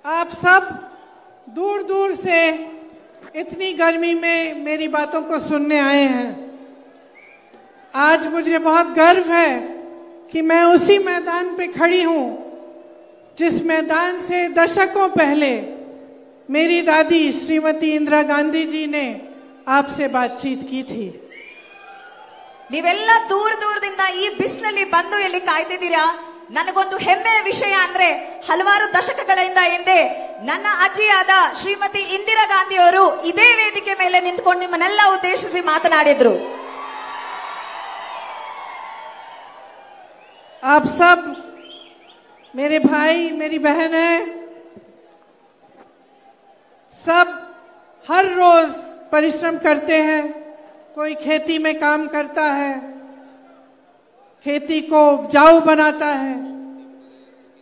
आप सब दूर दूर से इतनी गर्मी में मेरी बातों को सुनने आए हैं। आज मुझे बहुत गर्व है कि मैं उसी मैदान पे खड़ी हूं जिस मैदान से दशकों पहले मेरी दादी श्रीमती इंदिरा गांधी जी ने आपसे बातचीत की थी। ನೀವೆಲ್ಲ ದೂರ ದೂರದಿಂದ ಈ ಬಿಸಿಲಲ್ಲಿ ಬಂದು ಇಲ್ಲಿ ಕಾಯ್ತಿದ್ದೀರಾ. ನನಗೊಂದು ಹೆಮ್ಮೆಯ ವಿಷಯ ಅಂದ್ರೆ ಹಲವಾರು ದಶಕಗಳಿಂದ ಹಿಂದೆ ನನ್ನ ಅಜ್ಜಿಯಾದ ಶ್ರೀಮತಿ ಇಂದಿರಾ ಗಾಂಧಿ ಅವರು ಇದೇ ವೇದಿಕೆ ಮೇಲೆ ನಿಂತ್ಕೊಂಡು ನಿಮ್ಮನ್ನೆಲ್ಲ ಉದ್ದೇಶಿಸಿ ಮಾತನಾಡಿದ್ರು. आप सब मेरे भाई मेरी बहन है, सब हर रोज परिश्रम करते हैं। कोई खेती में काम करता है, खेती को उपजाऊ बनाता है,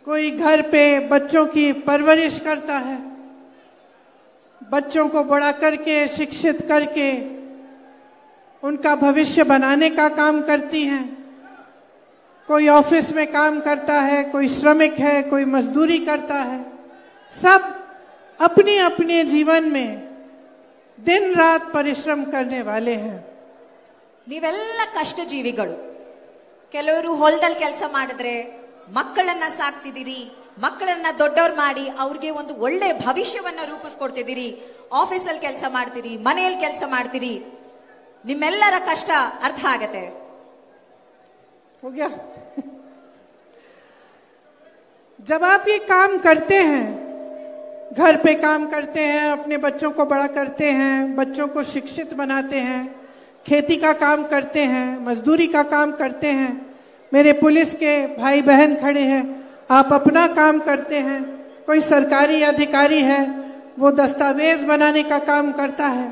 कोई घर पे बच्चों की परवरिश करता है, बच्चों को बड़ा करके शिक्षित करके उनका भविष्य बनाने का काम करती हैं। कोई ऑफिस में काम करता है, कोई श्रमिक है, कोई मजदूरी करता है। सब अपने अपने जीवन में दिन रात परिश्रम करने वाले हैं। ನೀವೆಲ್ಲ ಕಷ್ಟ ಜೀವಿಗಳು. ಕೆಲವರು ಹೊಲದಲ್ಲಿ ಕೆಲಸ ಮಾಡಿದ್ರೆ ಮಕ್ಕಳನ್ನ ಸಾಕ್ತಿದ್ದೀರಿ, ಮಕ್ಕಳನ್ನ ದೊಡ್ಡವ್ರು ಮಾಡಿ ಅವ್ರಿಗೆ ಒಂದು ಒಳ್ಳೆ ಭವಿಷ್ಯವನ್ನ ರೂಪಿಸ್ಕೊಡ್ತಿದ್ದೀರಿ. ಆಫೀಸಲ್ಲಿ ಕೆಲಸ ಮಾಡ್ತೀರಿ, ಮನೆಯಲ್ಲಿ ಕೆಲಸ ಮಾಡ್ತೀರಿ. ನಿಮ್ಮೆಲ್ಲರ ಕಷ್ಟ ಅರ್ಥ ಆಗತ್ತೆ. हो गया? जब आप ये काम करते हैं, घर पे काम करते हैं, अपने बच्चों को बड़ा करते हैं, बच्चों को शिक्षित बनाते हैं, खेती का काम करते हैं, मजदूरी का काम करते हैं, मेरे पुलिस के भाई बहन खड़े हैं, आप अपना काम करते हैं, कोई सरकारी अधिकारी है वो दस्तावेज बनाने का काम करता है,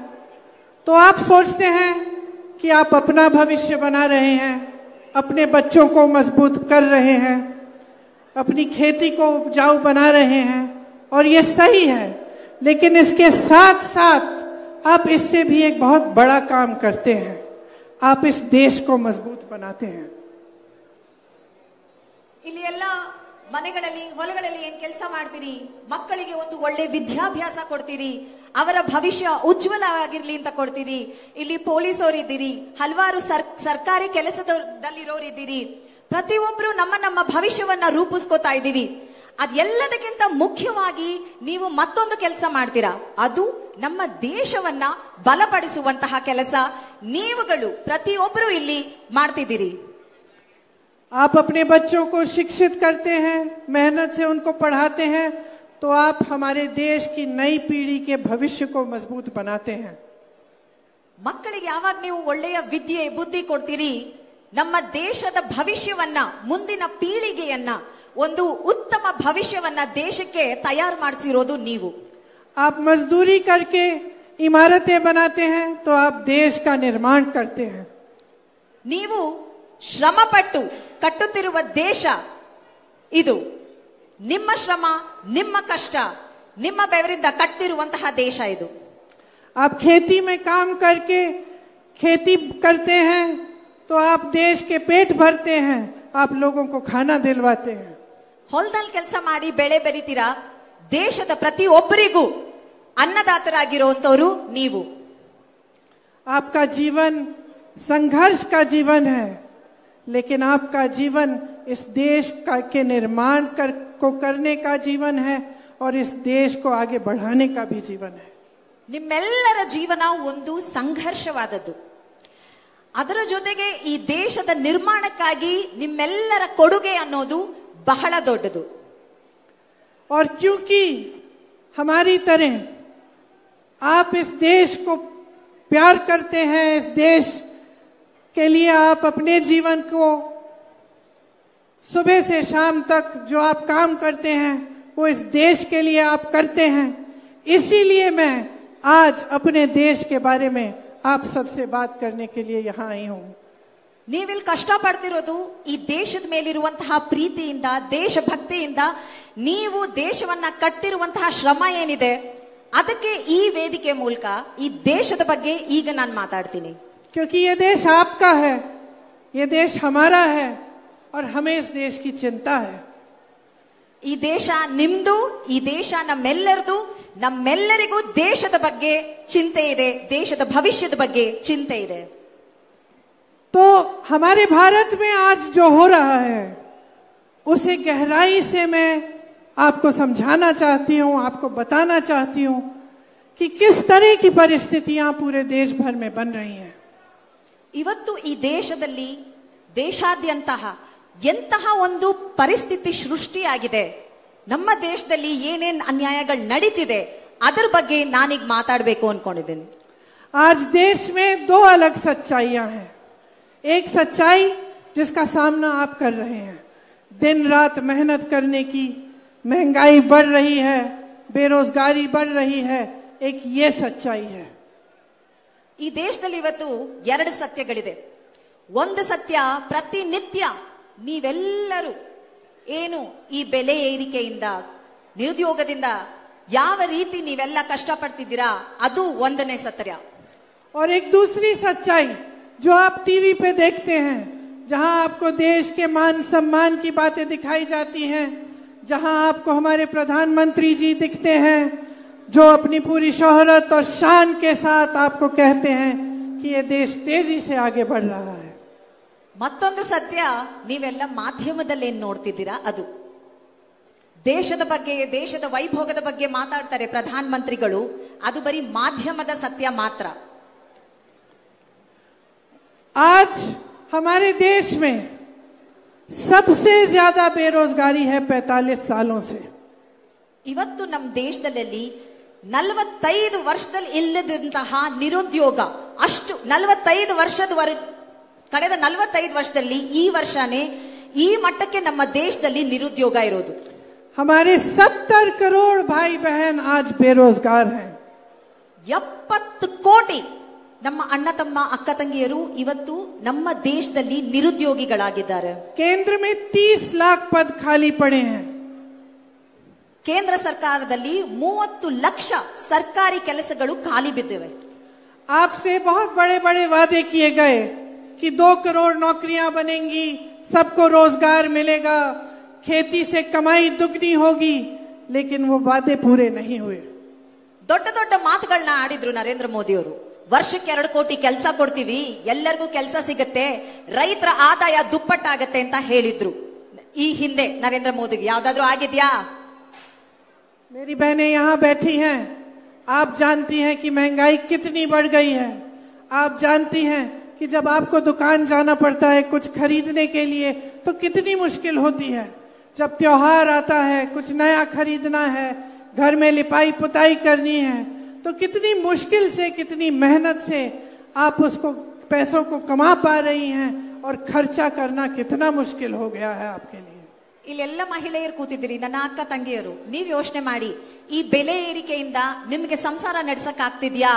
तो आप सोचते हैं कि आप अपना भविष्य बना रहे हैं, अपने बच्चों को मजबूत कर रहे हैं, अपनी खेती को उपजाऊ बना रहे हैं, और ये सही है। लेकिन इसके साथ साथ आप इससे भी एक बहुत बड़ा काम करते हैं, आप इस देश को मजबूत बनाते हैं। ಇಲ್ಲಿ ಎಲ್ಲ ಮನೆಗಳಲ್ಲಿ ಹೊಲಗಳಲ್ಲಿ ಏನ್ ಕೆಲಸ ಮಾಡ್ತೀರಿ, ಮಕ್ಕಳಿಗೆ ಒಂದು ಒಳ್ಳೆ ವಿದ್ಯಾಭ್ಯಾಸ ಕೊಡ್ತೀರಿ, ಅವರ ಭವಿಷ್ಯ ಉಜ್ವಲವಾಗಿರ್ಲಿ ಅಂತ ಕೊಡ್ತೀರಿ. ಇಲ್ಲಿ ಪೊಲೀಸ್ ಅವರಿದ್ದೀರಿ, ಹಲವಾರು ಸರ್ಕಾರಿ ಕೆಲಸದಲ್ಲಿರೋರಿದ್ದೀರಿ. ಪ್ರತಿಯೊಬ್ರು ನಮ್ಮ ನಮ್ಮ ಭವಿಷ್ಯವನ್ನ ರೂಪಿಸ್ಕೋತಾ ಇದ್ದೀವಿ. ಅದೆಲ್ಲದಕ್ಕಿಂತ ಮುಖ್ಯವಾಗಿ ನೀವು ಮತ್ತೊಂದು ಕೆಲಸ ಮಾಡ್ತೀರಾ, ಅದು ನಮ್ಮ ದೇಶವನ್ನ ಬಲಪಡಿಸುವಂತಹ ಕೆಲಸ ನೀವುಗಳು ಪ್ರತಿಯೊಬ್ಬರು ಇಲ್ಲಿ ಮಾಡ್ತಿದ್ದೀರಿ. आप अपने बच्चों को शिक्षित करते हैं, मेहनत से उनको पढ़ाते हैं, तो आप हमारे देश की नई पीढ़ी के भविष्य को मजबूत बनाते हैं। ಮಕ್ಕಳಿಗೆ ಯಾವಾಗ ನೀವು ಒಳ್ಳೆಯ ವಿದ್ಯೆ ಬುದ್ಧಿ ಕೊಡ್ತೀರಿ, ನಮ್ಮ ದೇಶದ ಭವಿಷ್ಯವನ್ನ, ಮುಂದಿನ ಪೀಳಿಗೆಯನ್ನ, ಒಂದು ಉತ್ತಮ ಭವಿಷ್ಯವನ್ನ ದೇಶಕ್ಕೆ ತಯಾರು ಮಾಡಿಸಿರೋದು ನೀವು. आप मजदूरी करके इमारतें बनाते हैं तो आप देश का निर्माण करते हैं। ನೀವು ಶ್ರಮಪಟ್ಟು ಕಟ್ಟುತ್ತಿರುವ ದೇಶ ಇದು. ನಿಮ್ಮ ಶ್ರಮ, ನಿಮ್ಮ ಕಷ್ಟ, ನಿಮ್ಮ ಬೆವರಿಂದ ಕಟ್ಟಿರುವಂತಹ ದೇಶ ಇದು. आप खेती में काम करके खेती करते हैं तो आप देश के पेट भरते हैं, आप लोगों को खाना दिलवाते हैं। ಹೊಲದಲ್ಲಿ ಕೆಲಸ ಮಾಡಿ ಬೆಳೆ ಬೆರಿತೀರಾ, ದೇಶದ ಪ್ರತಿಯೊಬ್ಬರಿಗೂ ಅನ್ನದಾತರಾಗಿರುವಂತವರು ನೀವು. आपका जीवन संघर्ष का जीवन है, लेकिन आपका जीवन इस देश के निर्माण को करने का जीवन है और इस देश को आगे बढ़ाने का भी जीवन है। ನಿಮ್ಮೆಲ್ಲರ ಜೀವನ ಒಂದು ಸಂಘರ್ಷವಾದದ್ದು. ಅದರ ಜೊತೆಗೆ ಈ ದೇಶದ ನಿರ್ಮಾಣಕ್ಕಾಗಿ ನಿಮ್ಮೆಲ್ಲರ ಕೊಡುಗೆ ಅನ್ನೋದು ಬಹಳ ದೊಡ್ಡದು. और क्योंकि हमारी तरह आप इस देश को प्यार करते हैं, इस देश के लिए आप अपने जीवन को सुबह से शाम तक जो आप काम करते हैं वो इस देश के लिए आप करते हैं। इसीलिए मैं आज अपने देश के बारे में आप सबसे बात करने के लिए यहाँ आई हूँ। ನೀವಿಲ್ಲಿ ಕಷ್ಟ ಪಡ್ತಿರೋದು ಈ ದೇಶದ ಮೇಲಿರುವಂತಹ ಪ್ರೀತಿಯಿಂದ, ದೇಶಭಕ್ತಿಯಿಂದ, ನೀವು ದೇಶವನ್ನ ಕಟ್ಟಿರುವಂತಹ ಶ್ರಮ ಏನಿದೆ ಅದಕ್ಕೆ ಈ ವೇದಿಕೆ ಮೂಲಕ ಈ ದೇಶದ ಬಗ್ಗೆ ಈಗ ನಾನು ಮಾತಾಡ್ತೀನಿ. क्योंकि ये देश आपका है, ये देश हमारा है और हमें इस देश की चिंता है। ಈ ದೇಶ ನಿಮ್ದು, ಈ ದೇಶ ನಮ್ಮೆಲ್ಲರದು. ನಮ್ಮೆಲ್ಲರಿಗೂ ದೇಶದ ಬಗ್ಗೆ ಚಿಂತೆ ಇದೆ, ದೇಶದ ಭವಿಷ್ಯದ ಬಗ್ಗೆ ಚಿಂತೆ ಇದೆ. तो हमारे भारत में आज जो हो रहा है उसे गहराई से मैं आपको समझाना चाहती हूं, आपको बताना चाहती हूं कि किस तरह की परिस्थितियां पूरे देश भर में बन रही हैं. ಇವತ್ತು ಈ ದೇಶದಲ್ಲಿ ದೇಶಾದ್ಯಂತಹ ಎಂತಹ ಒಂದು ಪರಿಸ್ಥಿತಿ ಸೃಷ್ಟಿಯಾಗಿದೆ, ನಮ್ಮ ದೇಶದಲ್ಲಿ ಏನೇನ್ ಅನ್ಯಾಯಗಳು ನಡೀತಿದೆ ಅದರ ಬಗ್ಗೆ ನಾನೀಗ ಮಾತಾಡಬೇಕು ಅನ್ಕೊಂಡಿದ್ದೀನಿ. आज देश में दो अलग सच्चाइयां हैं. एक सच्चाई जिसका सामना आप कर रहे हैं, दिन रात मेहनत करने की, महंगाई बढ़ रही है, बेरोजगारी बढ़ रही है, एक ये सच्चाई है. ಈ ದೇಶದಲ್ಲಿ ಇವತ್ತು ಎರಡು ಸತ್ಯಗಳಿದೆ. ಒಂದು ಸತ್ಯ, ಪ್ರತಿನಿತ್ಯ ನೀವೆಲ್ಲರೂ ಏನು ಈ ಬೆಲೆ ಏರಿಕೆಯಿಂದ, ನಿರುದ್ಯೋಗದಿಂದ ಯಾವ ರೀತಿ ನೀವೆಲ್ಲ ಕಷ್ಟಪಡ್ತಿದ್ದೀರಾ, ಅದು ಒಂದನೇ ಸತ್ಯ. और एक दूसरी सच्चाई जो आप टीवी पे देखते हैं, जहां आपको देश के मान सम्मान की बातें दिखाई जाती हैं, जहां आपको हमारे प्रधानमंत्री जी दिखते हैं जो अपनी पूरी शोहरत और शान के साथ आपको कहते हैं कि ये देश तेजी से आगे बढ़ रहा है. ಮತ್ತೊಂದು ಸತ್ಯ, ನೀವೆಲ್ಲ ಮಾಧ್ಯಮದಲ್ಲಿ ಏನ್ ನೋಡ್ತಿದ್ದೀರಾ ಅದು. ದೇಶದ ಬಗ್ಗೆ, ದೇಶದ ವೈಭೋಗದ ಬಗ್ಗೆ ಮಾತಾಡ್ತಾರೆ ಪ್ರಧಾನ ಮಂತ್ರಿಗಳು, ಅದು ಬರೀ ಮಾಧ್ಯಮದ ಸತ್ಯ ಮಾತ್ರ. आज हमारे देश में सबसे ज्यादा बेरोजगारी है 45 सालों से. ಇವತ್ತು ನಮ್ಮ ದೇಶದಲ್ಲಿ 45 ವರ್ಷದಲ್ಲಿ ಇಲ್ಲದಂತಹ ನಿರುದ್ಯೋಗ, ಅಷ್ಟು 45 ಕಳೆದ 45 ವರ್ಷದಲ್ಲಿ ಈ ವರ್ಷನೇ ಈ ಮಟ್ಟಕ್ಕೆ ನಮ್ಮ ದೇಶದಲ್ಲಿ ನಿರುದ್ಯೋಗ ಇರೋದು. हमारे 70 करोड़ भाई बहन आज बेरोजगार हैं. 70 ಕೋಟಿ ನಮ್ಮ ಅಣ್ಣ ತಮ್ಮ ಅಕ್ಕ ತಂಗಿಯರು ಇವತ್ತು ನಮ್ಮ ದೇಶದಲ್ಲಿ ನಿರುದ್ಯೋಗಿಗಳಾಗಿದ್ದಾರೆ. केंद्र में 30 लाख पद खाली पड़े हैं. ಕೇಂದ್ರ ಸರ್ಕಾರದಲ್ಲಿ 30 ಲಕ್ಷ ಸರ್ಕಾರಿ ಕೆಲಸಗಳು ಖಾಲಿ ಬಿದ್ದಿವೆ. आपसे बहुत बड़े बड़े वादे किए गए कि 2 करोड़ नौकरियां बनेंगी, सबको रोजगार मिलेगा, खेती से कमाई दुगनी होगी, लेकिन वो वादे पूरे नहीं हुए. ದೊಡ್ಡ ದೊಡ್ಡ ಮಾತುಗಳನ್ನ ಆಡಿದ್ರು ನರೇಂದ್ರ ಮೋದಿ ಅವರು. ವರ್ಷಕ್ಕೆ 2 ಕೋಟಿ ಕೆಲಸ ಕೊಡ್ತೀವಿ, ಎಲ್ಲರಿಗೂ ಕೆಲಸ ಸಿಗುತ್ತೆ, ರೈತರ ಆದಾಯ ದುಪ್ಪಟ್ಟಾಗತ್ತೆ ಅಂತ ಹೇಳಿದ್ರು. ಈ ಹಿಂದೆ ನರೇಂದ್ರ ಮೋದಿಗೆ ಯಾವ್ದಾದ್ರು ಆಗಿದ್ಯಾ? मेरी बहनें यहाँ बैठी हैं, आप जानती हैं कि महंगाई कितनी बढ़ गई है. आप जानती हैं कि जब आपको दुकान जाना पड़ता है कुछ खरीदने के लिए तो कितनी मुश्किल होती है. जब त्योहार आता है, कुछ नया खरीदना है, घर में लिपाई पुताई करनी है, तो कितनी मुश्किल से, कितनी मेहनत से आप उसको पैसों को कमा पा रही हैं और खर्चा करना कितना मुश्किल हो गया है आपके लिए. ಇಲ್ಲೆಲ್ಲ ಮಹಿಳೆಯರು ಕೂತಿದ್ದೀರಿ, ನನ್ನ ಅಕ್ಕ ತಂಗಿಯರು, ನೀವ್ ಯೋಚನೆ ಮಾಡಿ, ಈ ಬೆಲೆ ಏರಿಕೆಯಿಂದ ನಿಮ್ಗೆ ಸಂಸಾರ ನಡ್ಸಕ್ ಆಗ್ತಿದ್ಯಾ?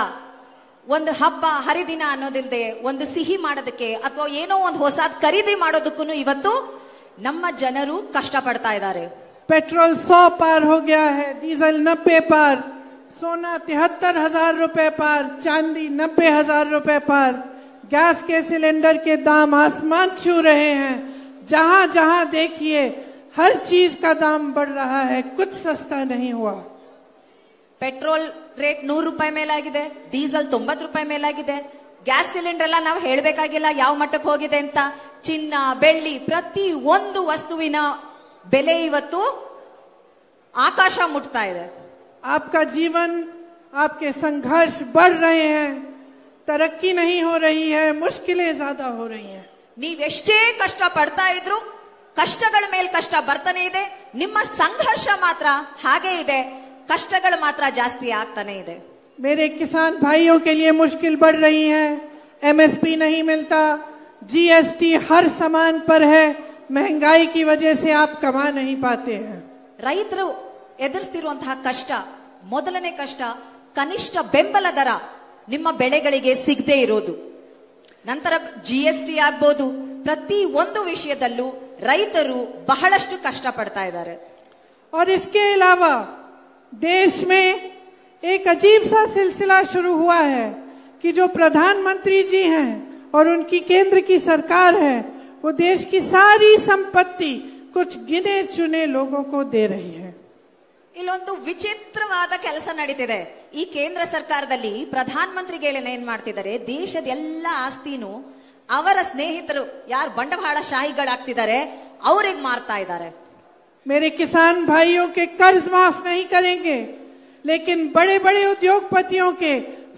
ಒಂದು ಹಬ್ಬ ಹರಿದಿನ ಅನ್ನೋದಿಲ್ದೆ ಒಂದು ಸಿಹಿ ಮಾಡೋದಕ್ಕೆ ಅಥವಾ ಏನೋ ಒಂದು ಹೊಸದ್ ಖರೀದಿ ಮಾಡೋದಕ್ಕೂ ಇವತ್ತು ನಮ್ಮ ಜನರು ಕಷ್ಟ ಪಡ್ತಾ ಇದ್ದಾರೆ. पेट्रोल 100 पार हो गया है, डीजल 90 पार, सोना 73,000 रुपए पार, चांदी 90,000 रुपए पार, गैस के सिलेंडर के दाम आसमान छू रहे हैं. जहां जहां देखिए हर चीज का दाम बढ़ रहा है, कुछ सस्ता नहीं हुआ. ಪೆಟ್ರೋಲ್ ರೇಟ್ 100 ರೂಪಾಯಿ ಮೇಲಾಗಿದೆ, ಡೀಸೆಲ್ 90 ರೂಪಾಯಿ ಮೇಲಾಗಿದೆ, ಗ್ಯಾಸ್ ಸಿಲಿಂಡರ್ ಎಲ್ಲ ನಾವು ಹೇಳ್ಬೇಕಾಗಿಲ್ಲ ಯಾವ ಮಟ್ಟಕ್ಕೆ ಹೋಗಿದೆ ಅಂತ. ಚಿನ್ನ, ಬೆಳ್ಳಿ, ಪ್ರತಿ ಒಂದು ವಸ್ತುವಿನ ಬೆಲೆ ಇವತ್ತು ಆಕಾಶ ಮುಟ್ತಾ ಇದೆ. आपका जीवन, आपके संघर्ष बढ़ रहे हैं, तरक्की नहीं हो रही है, मुश्किलें ज्यादा हो रही हैं. ನೀವೆಷ್ಟೇ ಕಷ್ಟ ಪಡ್ತಾ ಇದ್ರು ಕಷ್ಟಗಳ ಮೇಲೆ ಕಷ್ಟ ಬರ್ತಾನೆ ಇದೆ, ನಿಮ್ಮ ಸಂಘರ್ಷ ಮಾತ್ರ ಹಾಗೆ ಇದೆ, ಕಷ್ಟಗಳು ಮಾತ್ರ ಜಾಸ್ತಿ ಆಗ್ತಾನೆ ಇದೆ. मेरे किसान भाइयों के लिए मुश्किल बढ़ रही है. एमएसपी नहीं मिलता, जीएसटी हर सामान पर है, महंगाई की वजह से आप कमा नहीं पाते हैं. ರೈತರು ಎದುರಿಸ್ತಿರುವಂತಹ ಕಷ್ಟ, ಮೊದಲನೇ ಕಷ್ಟ ಕನಿಷ್ಠ ಬೆಂಬಲ ದರ ನಿಮ್ಮ ಬೆಳೆಗಳಿಗೆ ಸಿಗದೆ ಇರೋದು. ನಂತರ ಜಿಎಸ್ಟಿ ಆಗ್ಬೋದು, ಪ್ರತಿ ಒಂದು ವಿಷಯದಲ್ಲೂ ರೈತರು ಬಹಳಷ್ಟು ಕಷ್ಟ ಪಡ್ತಾ ಇದ್ದಾರೆ. और इसके अलावा देश में एक अजीब सा सिलसिला शुरू हुआ है कि जो प्रधानमंत्री जी हैं और उनकी केंद्र की सरकार है, वो देश की सारी संपत्ति कुछ गिने चुने लोगों को दे रही है। ಇಲ್ಲೊಂದು ವಿಚಿತ್ರವಾದ ಕೆಲಸ ನಡೀತಿದೆ ಈ ಕೇಂದ್ರ ಸರ್ಕಾರದಲ್ಲಿ. ಪ್ರಧಾನ ಮಂತ್ರಿಗಳೇನ ಏನ್ ಮಾಡ್ತಿದ್ದಾರೆ, ದೇಶದ ಎಲ್ಲಾ ಆಸ್ತಿನೂ ಅವರ ಸ್ನೇಹಿತರು ಯಾರು ಬಂಡವಾಳಶಾಹಿಗಳಾಗ್ತಿದ್ದಾರೆ ಅವ್ರಿಗೆ ಮಾರ್ತಾ ಇದ್ದಾರೆ. मेरे किसान भाइयों के कर्ज माफ नहीं करेंगे, लेकिन बड़े बड़े उद्योगपतियों के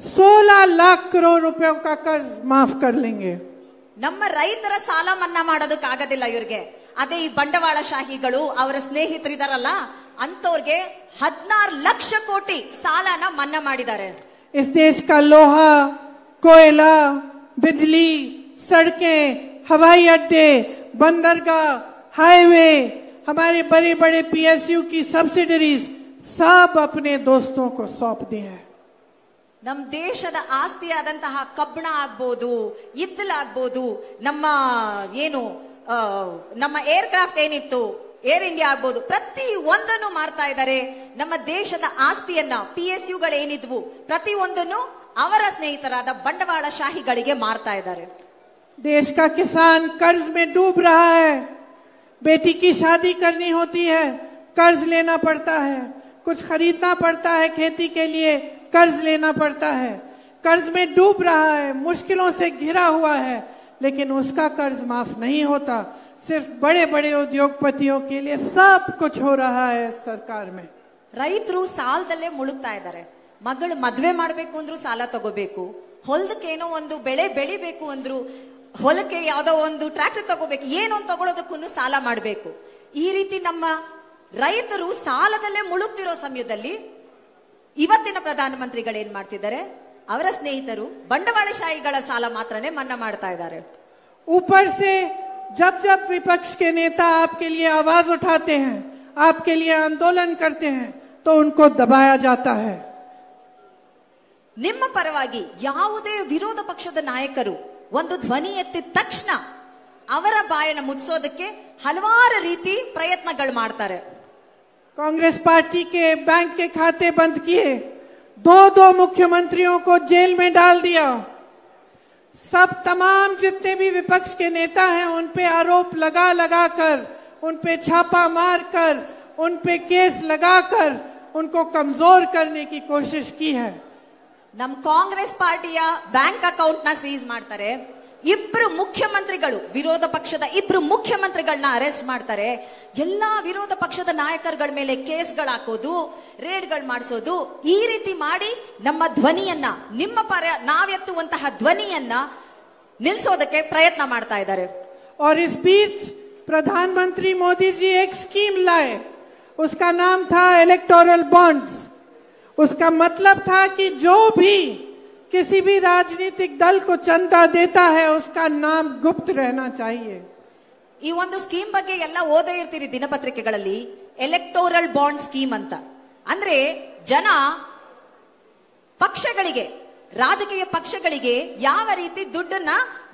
16 लाख करोड़ रुपयों का कर्ज माफ कर लेंगे. ನಮ್ಮ ರೈತರ ಸಾಲ ಮನ್ನಾ ಮಾಡೋದಕ್ಕಾಗೋದಿಲ್ಲ ಇವ್ರಿಗೆ. ಅದೇ ಈ ಬಂಡವಾಳಶಾಹಿಗಳು ಅವರ ಸ್ನೇಹಿತರಿದಾರಲ್ಲ ಅಂತವ್ರಿಗೆ 16 ಲಕ್ಷ ಕೋಟಿ ಸಾಲನ ಮನ್ನಾ ಮಾಡಿದ್ದಾರೆ. इस देश का लोहा, कोयला, बिजली, सड़कें, हवाई अड्डे, बंदरगाह, हाईवे, हमारे बड़े बड़े PSU की सब्सिडरीज सब अपने दोस्तों को सौंप दी है. ನಮ್ಮ ದೇಶದ ಆಸ್ತಿಯಾದಂತಹ ಕಬ್ಬಣ ಆಗ್ಬೋದು, ಇದ್ದಲಾಗ್ಬೋದು, ನಮ್ಮ ಏನು ನಮ್ಮ ಏರ್ಕ್ರಾಫ್ಟ್ ಏನಿತ್ತು ಏರ್ ಇಂಡಿಯಾ ಆಗ್ಬೋದು, ಪ್ರತಿ ಒಂದನ್ನು ಮಾರ್ತಾ ಇದ್ದಾರೆ. ನಮ್ಮ ದೇಶದ ಆಸ್ತಿಯನ್ನ PSUಗಳೇನಿದ್ವು ಪ್ರತಿ ಒಂದನ್ನು ಅವರ ಸ್ನೇಹಿತರಾದ ಬಂಡವಾಳಶಾಹಿಗಳಿಗೆ ಮಾರ್ತಾ ಇದ್ದಾರೆ. देश का किसान कर्ज में डूब रहा है. बेटी की शादी करनी होती है, कर्ज लेना पड़ता है. कुछ खरीदना पड़ता है खेती के लिए, कर्ज लेना पड़ता है. कर्ज में डूब रहा है, मुश्किलों से घिरा हुआ है, लेकिन उसका कर्ज माफ नहीं होता. सिर्फ बड़े बड़े उद्योगपतियों के लिए सब कुछ हो रहा है सरकार में. ರೈತರು ಸಾಲದಲ್ಲೇ ಮುಳುಗ್ತಾ ಇದ್ದಾರೆ. ಮಗಳು ಮದ್ವೆ ಮಾಡ್ಬೇಕು ಅಂದ್ರು ಸಾಲ ತಗೋಬೇಕು, ಹೊಲದಕ್ಕೆ ಏನೋ ಒಂದು ಬೆಳೆ ಬೆಳಿಬೇಕು ಅಂದ್ರು, ಹೊಲಕ್ಕೆ ಯಾವ್ದೋ ಒಂದು ಟ್ರ್ಯಾಕ್ಟರ್ ತಗೋಬೇಕು, ಏನೋ ತಗೊಳ್ಳೋದಕ್ಕೂ ಸಾಲ ಮಾಡಬೇಕು. ಈ ರೀತಿ ನಮ್ಮ ರೈತರು ಸಾಲದಲ್ಲೇ ಮುಳುಗ್ತಿರೋ ಸಮಯದಲ್ಲಿ ಇವತ್ತಿನ ಪ್ರಧಾನಮಂತ್ರಿಗಳು ಏನ್ ಮಾಡ್ತಿದ್ದಾರೆ, ಅವರ ಸ್ನೇಹಿತರು ಬಂಡವಾಳಶಾಹಿಗಳ ಸಾಲ ಮಾತ್ರನೇ ಮನ್ನಾ ಮಾಡ್ತಾ ಇದ್ದಾರೆ. ऊपर से जब जब विपक्ष के नेता आपके लिए आवाज उठाते हैं, आपके लिए आंदोलन करते हैं, तो उनको दबाया जाता है. ನಿಮ್ಮ ಪರವಾಗಿ ಯಾವುದೇ ವಿರೋಧ ಪಕ್ಷದ ನಾಯಕರು ಒಂದು ಧ್ವನಿ ಎತ್ತಿದ ತಕ್ಷಣ ಅವರ ಬಾಯನ್ನು ಮುಚ್ಚೋದಕ್ಕೆ ಹಲವಾರು ರೀತಿ ಪ್ರಯತ್ನಗಳು ಮಾಡ್ತಾರೆ. कांग्रेस पार्टी के बैंक के खाते बंद किए, दो मुख्यमंत्रियों को जेल में डाल दिया. सब तमाम जितने भी विपक्ष के नेता हैं उन पे आरोप लगा कर, उन पे छापा मार कर, उन पे केस लगाकर उनको कमजोर करने की कोशिश की है. ನಮ್ಮ ಕಾಂಗ್ರೆಸ್ ಪಾರ್ಟಿಯ ಬ್ಯಾಂಕ್ ಅಕೌಂಟ್ ನ ಸೀಸ್ ಮಾಡ್ತಾರೆ. ಇಬ್ರು ಮುಖ್ಯಮಂತ್ರಿಗಳು, ವಿರೋಧ ಪಕ್ಷದ ಇಬ್ರು ಮುಖ್ಯಮಂತ್ರಿಗಳನ್ನ ಅರೆಸ್ಟ್ ಮಾಡ್ತಾರೆ. ಎಲ್ಲಾ ವಿರೋಧ ಪಕ್ಷದ ನಾಯಕರುಗಳ ಮೇಲೆ ಕೇಸ್ಗಳು ಹಾಕೋದು, ರೇಡ್ಗಳು ಮಾಡಿಸೋದು, ಈ ರೀತಿ ಮಾಡಿ ನಮ್ಮ ಧ್ವನಿಯನ್ನ, ನಿಮ್ಮ ಪರ ನಾವೆತ್ತುವಂತಹ ಧ್ವನಿಯನ್ನ ನಿಲ್ಸೋದಕ್ಕೆ ಪ್ರಯತ್ನ ಮಾಡ್ತಾ ಇದ್ದಾರೆ. और इस बीच प्रधानमंत्री मोदी जी एक स्कीम लाए, उसका नाम था इलेक्टोरल बॉन्ड्स. उसका मतलब था कि जो भी किसी भी राजनीतिक दल को चंदा देता है उसका नाम गुप्त रहना चाहिए. ಈ ಒಂದು ಸ್ಕೀಮ್ ಬಗ್ಗೆ ಎಲ್ಲ ಓದೇ ಇರ್ತೀರಿ ದಿನಪತ್ರಿಕೆಗಳಲ್ಲಿ. ಎಲೆಕ್ಟೋರಲ್ ಬಾಂಡ್ ಸ್ಕೀಮ್ ಅಂತ ಅಂದ್ರೆ ಜನ ಪಕ್ಷಗಳಿಗೆ, ರಾಜಕೀಯ ಪಕ್ಷಗಳಿಗೆ ಯಾವ ರೀತಿ ದುಡ್ಡನ್ನ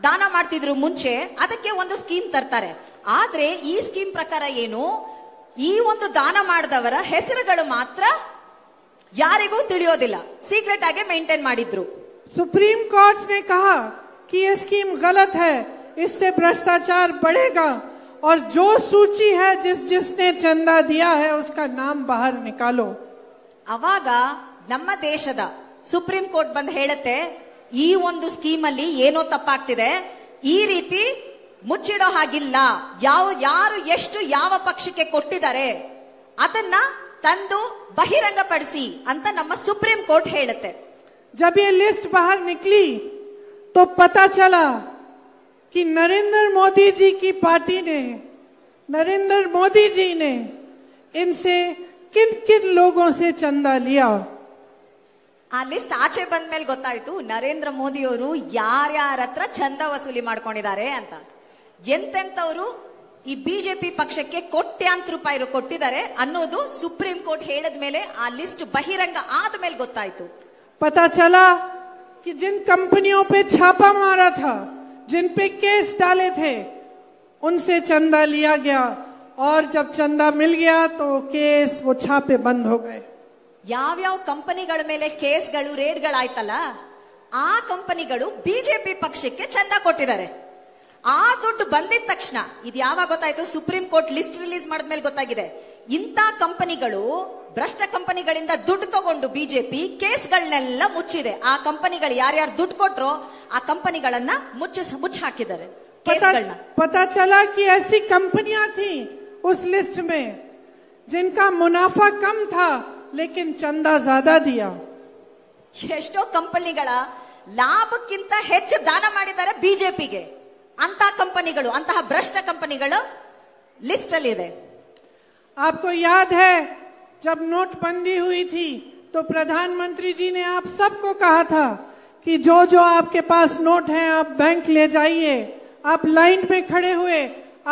ದಾನ ಮಾಡ್ತಿದ್ರು ಮುಂಚೆ, ಅದಕ್ಕೆ ಒಂದು ಸ್ಕೀಮ್ ತರ್ತಾರೆ. ಆದ್ರೆ ಈ ಸ್ಕೀಮ್ ಪ್ರಕಾರ ಏನು, ಈ ಒಂದು ದಾನ ಮಾಡಿದವರ ಹೆಸರುಗಳು ಮಾತ್ರ ಯಾರಿಗೂ ತಿಳಿಯೋದಿಲ್ಲ, ಸೀಕ್ರೆಟ್ ಆಗಿ ಮೇಂಟೈನ್ ಮಾಡಿದ್ರು. सुप्रीम कोर्ट ने कहा कि यह स्कीम गलत है, इससे भ्रष्टाचार बढ़ेगा और जो सूची है जिसने चंदा दिया है उसका नाम बाहर निकालो. ಅವಾಗ ನಮ್ಮ ದೇಶದ ಸುಪ್ರೀಂ ಕೋರ್ಟ್ ಬಂದು ಹೇಳುತ್ತೆ, ಈ ಒಂದು ಸ್ಕೀಮ್ ಅಲ್ಲಿ ಏನೋ ತಪ್ಪಾಗ್ತಿದೆ, ಈ ರೀತಿ ಮುಚ್ಚಿಡೋ ಹಾಗಿಲ್ಲ, ಯಾರು ಎಷ್ಟು ಯಾವ ಪಕ್ಷಕ್ಕೆ ಕೊಟ್ಟಿದ್ದಾರೆ ಅದನ್ನ ತಂದು ಬಹಿರಂಗಪಡಿಸಿ ಅಂತ ನಮ್ಮ ಸುಪ್ರೀಂ ಕೋರ್ಟ್ ಹೇಳುತ್ತೆ. जब ये लिस्ट बाहर निकली तो पता चला कि नरेंद्र मोदी जी की पार्टी ने, नरेंद्र मोदी जी ने इनसे किन किन लोगों से चंदा लिया. ಆ ಲಿಸ್ಟ್ ಆಚೆ ಬಂದ ಮೇಲೆ ಗೊತ್ತಾಯ್ತು ನರೇಂದ್ರ ಮೋದಿ ಅವರು ಯಾರ್ಯಾರ ಹತ್ರ ಚಂದ ವಸೂಲಿ ಮಾಡ್ಕೊಂಡಿದ್ದಾರೆ ಅಂತ. ಎಂತೆಂತವರು ಈ ಬಿಜೆಪಿ ಪಕ್ಷಕ್ಕೆ ಕೋಟ್ಯಾಂತರ ರೂಪಾಯಿ ಕೊಟ್ಟಿದ್ದಾರೆ ಅನ್ನೋದು ಸುಪ್ರೀಂ ಕೋರ್ಟ್ ಹೇಳಿದ ಮೇಲೆ, ಆ ಲಿಸ್ಟ್ ಬಹಿರಂಗ ಆದ ಮೇಲೆ ಗೊತ್ತಾಯ್ತು. पता चला कि जिन कंपनियों पे छापा मारा था, जिन पे केस डाले थे, उनसे चंदा लिया गया और जब चंदा मिल गया तो केस, वो छापे बंद हो गए. ಯಾವ್ಯಾವ ಕಂಪನಿಗಳ ಮೇಲೆ ಕೇಸ್ಗಳು, ರೇಡ್ಗಳಾಯ್ತಲ್ಲ, ಆ ಕಂಪನಿಗಳು ಬಿಜೆಪಿ ಪಕ್ಷಕ್ಕೆ ಚಂದ ಕೊಟ್ಟಿದ್ದಾರೆ. ಆ ದುಡ್ಡು ಬಂದಿದ ತಕ್ಷಣ ಇದು ಯಾವಾಗ ಗೊತ್ತಾಯ್ತು? ಸುಪ್ರೀಂ ಕೋರ್ಟ್ ಲಿಸ್ಟ್ ರಿಲೀಸ್ ಮಾಡಿದ್ಮೇಲೆ ಗೊತ್ತಾಗಿದೆ. ಇಂಥ ಕಂಪನಿಗಳು, ಭ್ರಷ್ಟ ಕಂಪನಿಗಳಿಂದ ದುಡ್ಡು ತಗೊಂಡು ಬಿಜೆಪಿ ಕೇಸ್ಗಳನ್ನೆಲ್ಲ ಮುಚ್ಚಿದೆ. ಆ ಕಂಪನಿಗಳು ಯಾರ್ಯಾರು ದುಡ್ಡು ಕೊಟ್ರೋ ಆ ಕಂಪನಿಗಳನ್ನ ಮುಚ್ಚ ಹಾಕಿದ್ದಾರೆ. पता चला कि ऐसी कंपनियां थी उस लिस्ट में जिनका मुनाफा कम था लेकिन चंदा ज्यादा दिया. ಎಷ್ಟೋ ಕಂಪನಿಗಳ ಲಾಭಕ್ಕಿಂತ ಹೆಚ್ಚು ದಾನ ಮಾಡಿದ್ದಾರೆ ಬಿಜೆಪಿಗೆ. ಅಂತ ಕಂಪನಿಗಳು, ಅಂತಹ ಭ್ರಷ್ಟ ಕಂಪನಿಗಳು ಲಿಸ್ಟ್ ಅಲ್ಲಿ ಇದೆ. आपको याद है जब नोटबंदी हुई थी तो प्रधानमंत्री जी ने आप सबको कहा था कि जो जो आपके पास नोट है आप बैंक ले जाइए. आप लाइन में खड़े हुए,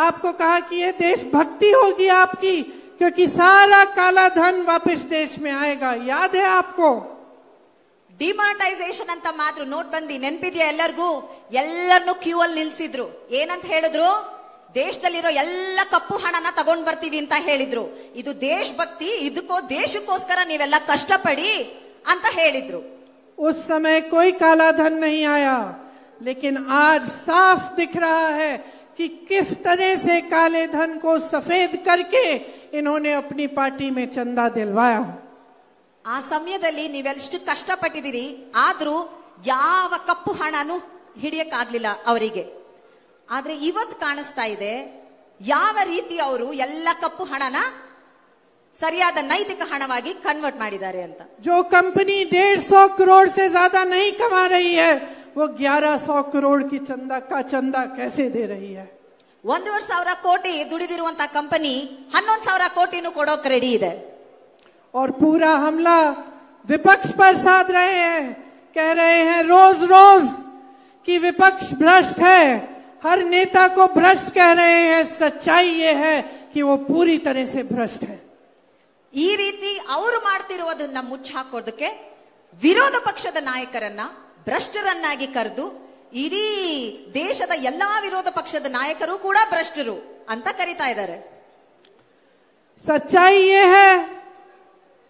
आपको कहा कि ये देशभक्ति होगी आपकी, क्योंकि सारा काला धन वापस देश में आएगा. याद है आपको? ಡಿಮಾನಿಟೈಸೇಷನ್ ಅಂತ ಮಾತ್ರ ನೋಟ್ಬಂದಿ ನೆನಪಿದ್ಯಾ ಎಲ್ಲರಿಗೂ? ಎಲ್ಲರನ್ನು ಕ್ಯೂ ಅಲ್ಲಿ ನಿಲ್ಸಿದ್ರು. ಏನಂತ ಹೇಳಿದ್ರು? ದೇಶದಲ್ಲಿರೋ ಎಲ್ಲ ಕಪ್ಪು ಹಣನ ತಗೊಂಡ್ ಬರ್ತೀವಿ ಅಂತ ಹೇಳಿದ್ರು. ಇದು ದೇಶಭಕ್ತಿ, ದೇಶಕ್ಕೋಸ್ಕರ ನೀವೆಲ್ಲ ಕಷ್ಟಪಡಿ ಅಂತ ಹೇಳಿದ್ರು. उस समय कोई काला धन नहीं आया, लेकिन आज साफ दिख रहा है कि किस तरह से काले धन को सफेद करके इन्होंने अपनी पार्टी में चंदा दिलवाया. ಆ ಸಮಯದಲ್ಲಿ ನೀವೆಷ್ಟು ಕಷ್ಟಪಟ್ಟಿದ್ದೀರಿ, ಆದ್ರೂ ಯಾವ ಕಪ್ಪು ಹಣನೂ ಹಿಡಿಯಕ್ಕಾಗ್ಲಿಲ್ಲ ಅವರಿಗೆ. ಆದ್ರೆ ಇವತ್ತು ಕಾಣಿಸ್ತಾ ಇದೆ ಯಾವ ರೀತಿ ಅವರು ಎಲ್ಲ ಕಪ್ಪು ಹಣನ ಸರಿಯಾದ ನೈತಿಕ ಹಣವಾಗಿ ಕನ್ವರ್ಟ್ ಮಾಡಿದ್ದಾರೆ ಅಂತ. जो कंपनी 150 करोड़ से ज्यादा नहीं कमा रही है वो 1100 करोड़ की चंदा कैसे दे रही है? 1,000 ಕೋಟಿ ದುಡಿದಿರುವಂತ ಕಂಪನಿ 11,000 ಕೋಟಿನೂ ಕೊಡೋಕ್ ರೆಡಿ ಇದೆ. और पूरा हमला विपक्ष पर साध रहे हैं, कह रहे हैं रोज रोज कि विपक्ष भ्रष्ट है, हर नेता को भ्रष्ट कह रहे हैं. सच्चाई ये है कि वो पूरी तरह से भ्रष्ट है. ಈ ರೀತಿ ಅವರು ಮಾಡ್ತಿರುವುದನ್ನ ಮುಚ್ಚಾಕೋದಕ್ಕೆ ವಿರೋಧ ಪಕ್ಷದ ನಾಯಕರನ್ನ ಭ್ರಷ್ಟರನ್ನಾಗಿ ಕರೆದು ಇಡೀ ದೇಶದ ಎಲ್ಲಾ ವಿರೋಧ ಪಕ್ಷದ ನಾಯಕರು ಕೂಡ ಭ್ರಷ್ಟರು ಅಂತ ಕರೀತಾ ಇದ್ದಾರೆ. सच्चाई ये है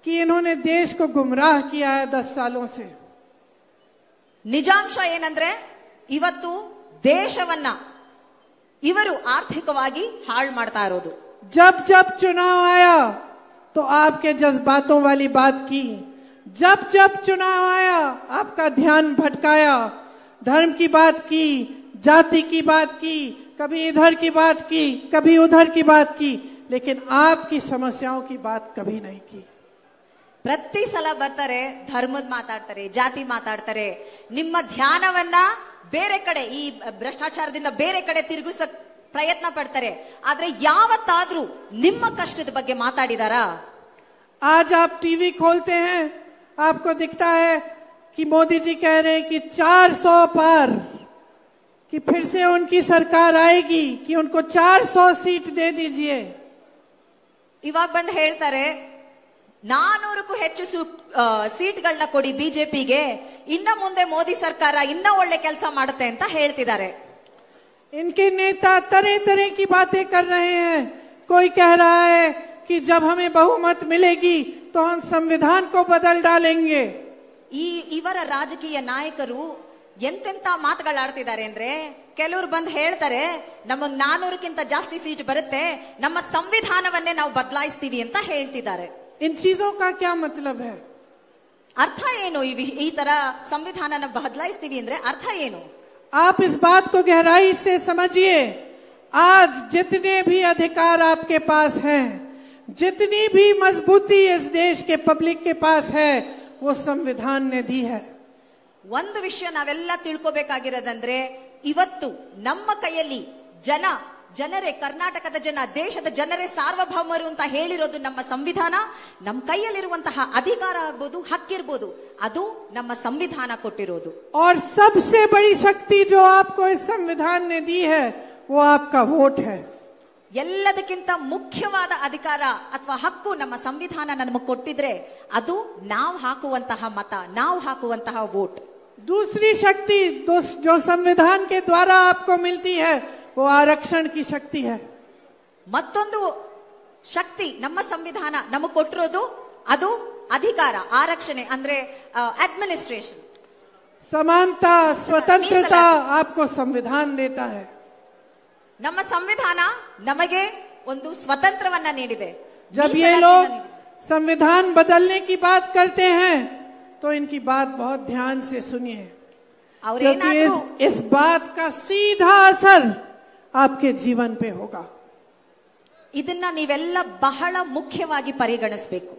कि इन्होंने देश को गुमराह किया है 10 सालों से. ನಿಜಾಂಶ ಏನಂದ್ರೆ ಇವತ್ತು ದೇಶವನ್ನ ಇವರು ಆರ್ಥಿಕವಾಗಿ ಹಾಳು ಮಾಡ್ತಾ ಇರೋದು. जब जब चुनाव आया तो आपके जज्बातों वाली बात की, जब जब चुनाव आया आपका ध्यान भटकाया, धर्म की बात की, जाति की बात की, कभी इधर की बात की, कभी उधर की बात की, लेकिन आपकी समस्याओं की बात कभी नहीं की. ಪ್ರತಿ ಸಲ ಬರ್ತಾರೆ, ಧರ್ಮದ ಮಾತಾಡ್ತಾರೆ, ಜಾತಿ ಮಾತಾಡ್ತಾರೆ, ನಿಮ್ಮ ಧ್ಯಾನವನ್ನ ಬೇರೆ ಕಡೆ, ಈ ಭ್ರಷ್ಟಾಚಾರದಿಂದ ಬೇರೆ ಕಡೆ ತಿರುಗಿಸಕ್ ಪ್ರಯತ್ನ ಪಡ್ತಾರೆ. ಆದ್ರೆ ಯಾವತ್ತಾದ್ರೂ ನಿಮ್ಮ ಕಷ್ಟದ ಬಗ್ಗೆ ಮಾತಾಡಿದಾರಾ? आज आप टीवी खोलते हैं, आपको दिखता है कि मोदी जी कह रहे हैं कि 400 पार, कि फिर से उनकी सरकार आएगी, कि उनको 400 सीट दे दीजिए. ಇವಾಗ ಬಂದು ಹೇಳ್ತಾರೆ 400ಕ್ಕೂ ಹೆಚ್ಚು ಸೀಟ್ಗಳನ್ನ ಕೊಡಿ ಬಿಜೆಪಿಗೆ, ಇನ್ನ ಮುಂದೆ ಮೋದಿ ಸರ್ಕಾರ ಇನ್ನ ಒಳ್ಳೆ ಕೆಲಸ ಮಾಡುತ್ತೆ ಅಂತ ಹೇಳ್ತಿದ್ದಾರೆ. इनके नेता तरह तरह की बातें कर रहे हैं. कोई कह रहा है कि जब हमें बहुमत मिलेगी तो हम संविधान को बदल डालेंगे. ಇವರ ರಾಜಕೀಯ ನಾಯಕರು ಎಂತೆಂತ ಮಾತುಗಳಾಡ್ತಿದ್ದಾರೆ ಅಂದ್ರೆ, ಕೆಲವರು ಬಂದು ಹೇಳ್ತಾರೆ ನಮಗ್ 400ಕ್ಕಿಂತ ಜಾಸ್ತಿ ಸೀಟ್ ಬರುತ್ತೆ, ನಮ್ಮ ಸಂವಿಧಾನವನ್ನೇ ನಾವು ಬದಲಾಯಿಸ್ತೀವಿ ಅಂತ ಹೇಳ್ತಿದ್ದಾರೆ. इन चीजों का क्या मतलब है? ಅರ್ಥ ಏನು? ಈ ತರ ಸಂವಿಧಾನನ ಬದಲಾಯಿಸ್ತೀವಿ ಅಂದ್ರೆ ಅರ್ಥ ಏನು? आप इस बात को गहराई से समझिए. आज जितने भी अधिकार आपके पास हैं, जितनी भी मजबूती इस देश के पब्लिक के पास है, वो संविधान ने दी है. ಒಂದು ವಿಷಯ ನಾವೆಲ್ಲ ತಿಳ್ಕೋಬೇಕಾಗಿರೋದಂದ್ರೆ, ಇವತ್ತು ನಮ್ಮ ಕೈಯಲ್ಲಿ ಜನರೇ, ಕರ್ನಾಟಕದ ಜನ, ದೇಶದ ಜನರೇ ಸಾರ್ವಭೌಮರು ಅಂತ ಹೇಳಿರೋದು ನಮ್ಮ ಸಂವಿಧಾನ. ನಮ್ಮ ಕೈಯಲ್ಲಿರುವಂತಹ ಅಧಿಕಾರ ಆಗ್ಬೋದು, ಹಕ್ಕಿರ್ಬೋದು, ಅದು ನಮ್ಮ ಸಂವಿಧಾನ ಕೊಟ್ಟಿರೋದು. और सबसे बड़ी शक्ति जो आपको इस संविधान ने दी है वो आपका वोट है. ಎಲ್ಲದಕ್ಕಿಂತ ಮುಖ್ಯವಾದ ಅಧಿಕಾರ ಅಥವಾ ಹಕ್ಕು ನಮ್ಮ ಸಂವಿಧಾನ ನಮಗೆ ಕೊಟ್ಟಿದ್ರೆ ಅದು ನಾವು ಹಾಕುವಂತಹ ಮತ, ನಾವು ಹಾಕುವಂತಹ ವೋಟ್. दूसरी शक्ति जो संविधान के द्वारा आपको मिलती है वो आरक्षण की शक्ति है. ಮತ್ತೊಂದು ಶಕ್ತಿ ನಮ್ಮ ಸಂವಿಧಾನ ನಮಗೆ ಕೊಟ್ಟಿರೋದು ಅದು ಅಧಿಕಾರ, ಆರಕ್ಷಣೆ ಅಂದ್ರೆ ಅಡ್ಮಿನಿಸ್ಟ್ರೇಷನ್. समानता, स्वतंत्रता आपको संविधान देता है. ನಮ್ಮ ಸಂವಿಧಾನ ನಮಗೆ ಒಂದು ಸ್ವತಂತ್ರವನ್ನ ನೀಡಿದೆ. जब ये लोग संविधान बदलने की बात करते हैं तो इनकी बात बहुत ध्यान से सुनिए, क्योंकि इस बात का सीधा असर आपके जीवन पे होगा. ಇದನ್ನ ನೀವೆಲ್ಲ ಬಹಳ ಮುಖ್ಯವಾಗಿ ಪರಿಗಣಿಸಬೇಕು.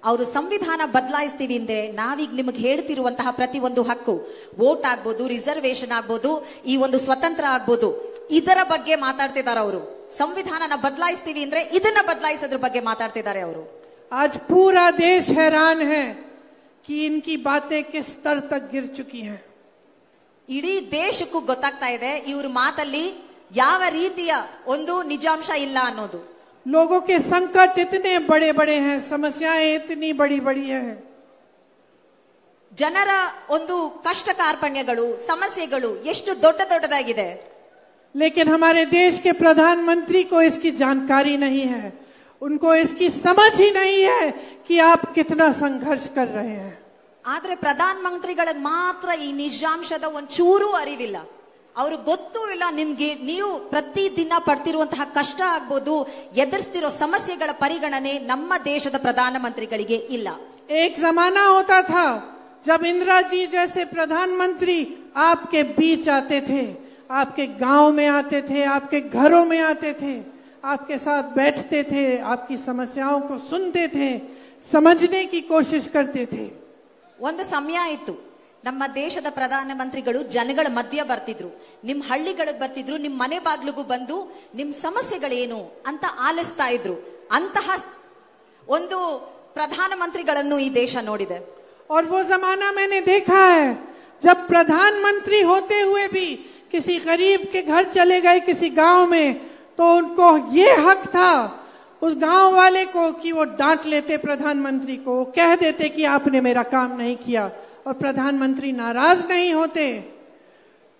ಅವರು ಸಂವಿಧಾನ ಬದಲಾಯಿಸ್ತೀವಿ ಅಂದ್ರೆ ನಾವೀಗ ನಿಮಗೆ ಹೇಳ್ತಿರುವಂತಹ ಪ್ರತಿ ಒಂದು ಹಕ್ಕು, ವೋಟ್ ಆಗ್ಬೋದು, ರಿಸರ್ವೇಶನ್ ಆಗ್ಬೋದು, ಈ ಒಂದು ಸ್ವತಂತ್ರ ಆಗ್ಬೋದು, ಇದರ ಬಗ್ಗೆ ಮಾತಾಡ್ತಿದ್ದಾರೆ ಅವರು. ಸಂವಿಧಾನನ ಬದಲಾಯಿಸ್ತೀವಿ ಅಂದ್ರೆ ಇದನ್ನ ಬದಲಾಯಿಸೋದ್ರ ಬಗ್ಗೆ ಮಾತಾಡ್ತಿದ್ದಾರೆ ಅವರು. आज पूरा देश हैरान है कि इनकी बातें किस स्तर तक गिर चुकी हैं. ಇಡೀ ದೇಶಕ್ಕೂ ಗೊತ್ತಾಗ್ತಾ ಇದೆ ಇವ್ರ ಮಾತಲ್ಲಿ ಯಾವ ರೀತಿಯ ಒಂದು ನಿಜಾಂಶ ಇಲ್ಲ ಅನ್ನೋದು. लोगों के संकट इतने बड़े बड़े हैं, समस्याएं इतनी बड़ी बड़ी हैं. ಜನರ ಒಂದು ಕಷ್ಟ ಕಾರ್ಪಣ್ಯಗಳು, ಸಮಸ್ಯೆಗಳು ಎಷ್ಟು ದೊಡ್ಡ ದೊಡ್ಡದಾಗಿದೆ. लेकिन हमारे देश के प्रधानमंत्री को इसकी जानकारी नहीं है, उनको इसकी समझ ही नहीं है कि आप कितना संघर्ष कर रहे हैं. ಆದ್ರೆ ಪ್ರಧಾನ ಮಂತ್ರಿಗಳಿಗೆ ಮಾತ್ರ ಈ ನಿಜಾಂಶದ ಒಂಚೂರು ಅರಿವಿಲ್ಲ. ಅವ್ರು ಗೊತ್ತೂ ಇಲ್ಲ ನಿಮ್ಗೆ ನೀವು ಪ್ರತಿದಿನ ಪಡ್ತಿರುವಂತಹ ಕಷ್ಟ ಆಗ್ಬೋದು, ಎದುರಿಸ್ತಿರೋ ಸಮಸ್ಯೆಗಳ ಪರಿಗಣನೆ ನಮ್ಮ ದೇಶದ ಪ್ರಧಾನ ಮಂತ್ರಿಗಳಿಗೆ ಇಲ್ಲ. एक जमाना होता था जब इंदिरा जी जैसे प्रधानमंत्री आपके बीच आते थे, आपके गांव में आते थे, आपके घरों में आते थे, आपके साथ बैठते थे, आपकी समस्याओं को सुनते थे, समझने की कोशिश करते थे. ಒಂದು ಸಮಯ ಇತ್ತು, ನಮ್ಮ ದೇಶದ ಪ್ರಧಾನ ಮಂತ್ರಿಗಳು ಜನಗಳ ಮಧ್ಯ ಬರ್ತಿದ್ರು, ನಿಮ್ ಹಳ್ಳಿಗಳಿಗೆ ಬರ್ತಿದ್ರು, ನಿಮ್ ಮನೆ ಬಾಗ್ಲಿಗೂ ಬಂದು ನಿಮ್ ಸಮಸ್ಯೆಗಳೇನು ಅಂತ ಆಲಿಸ್ತಾ ಇದ್ರು. ಅಂತಹ ಒಂದು ಪ್ರಧಾನ ಮಂತ್ರಿಗಳನ್ನು ಈ ದೇಶ ನೋಡಿದೆ. और वो जमाना मैंने देखा है जब प्रधानमंत्री होते हुए भी किसी गरीब के घर चले गए किसी गांव में, तो उनको ये हक था उस गांव वाले को कि वो डांट लेते प्रधानमंत्री को, कह देते कि आपने मेरा काम नहीं किया, और प्रधानमंत्री नाराज नहीं होते,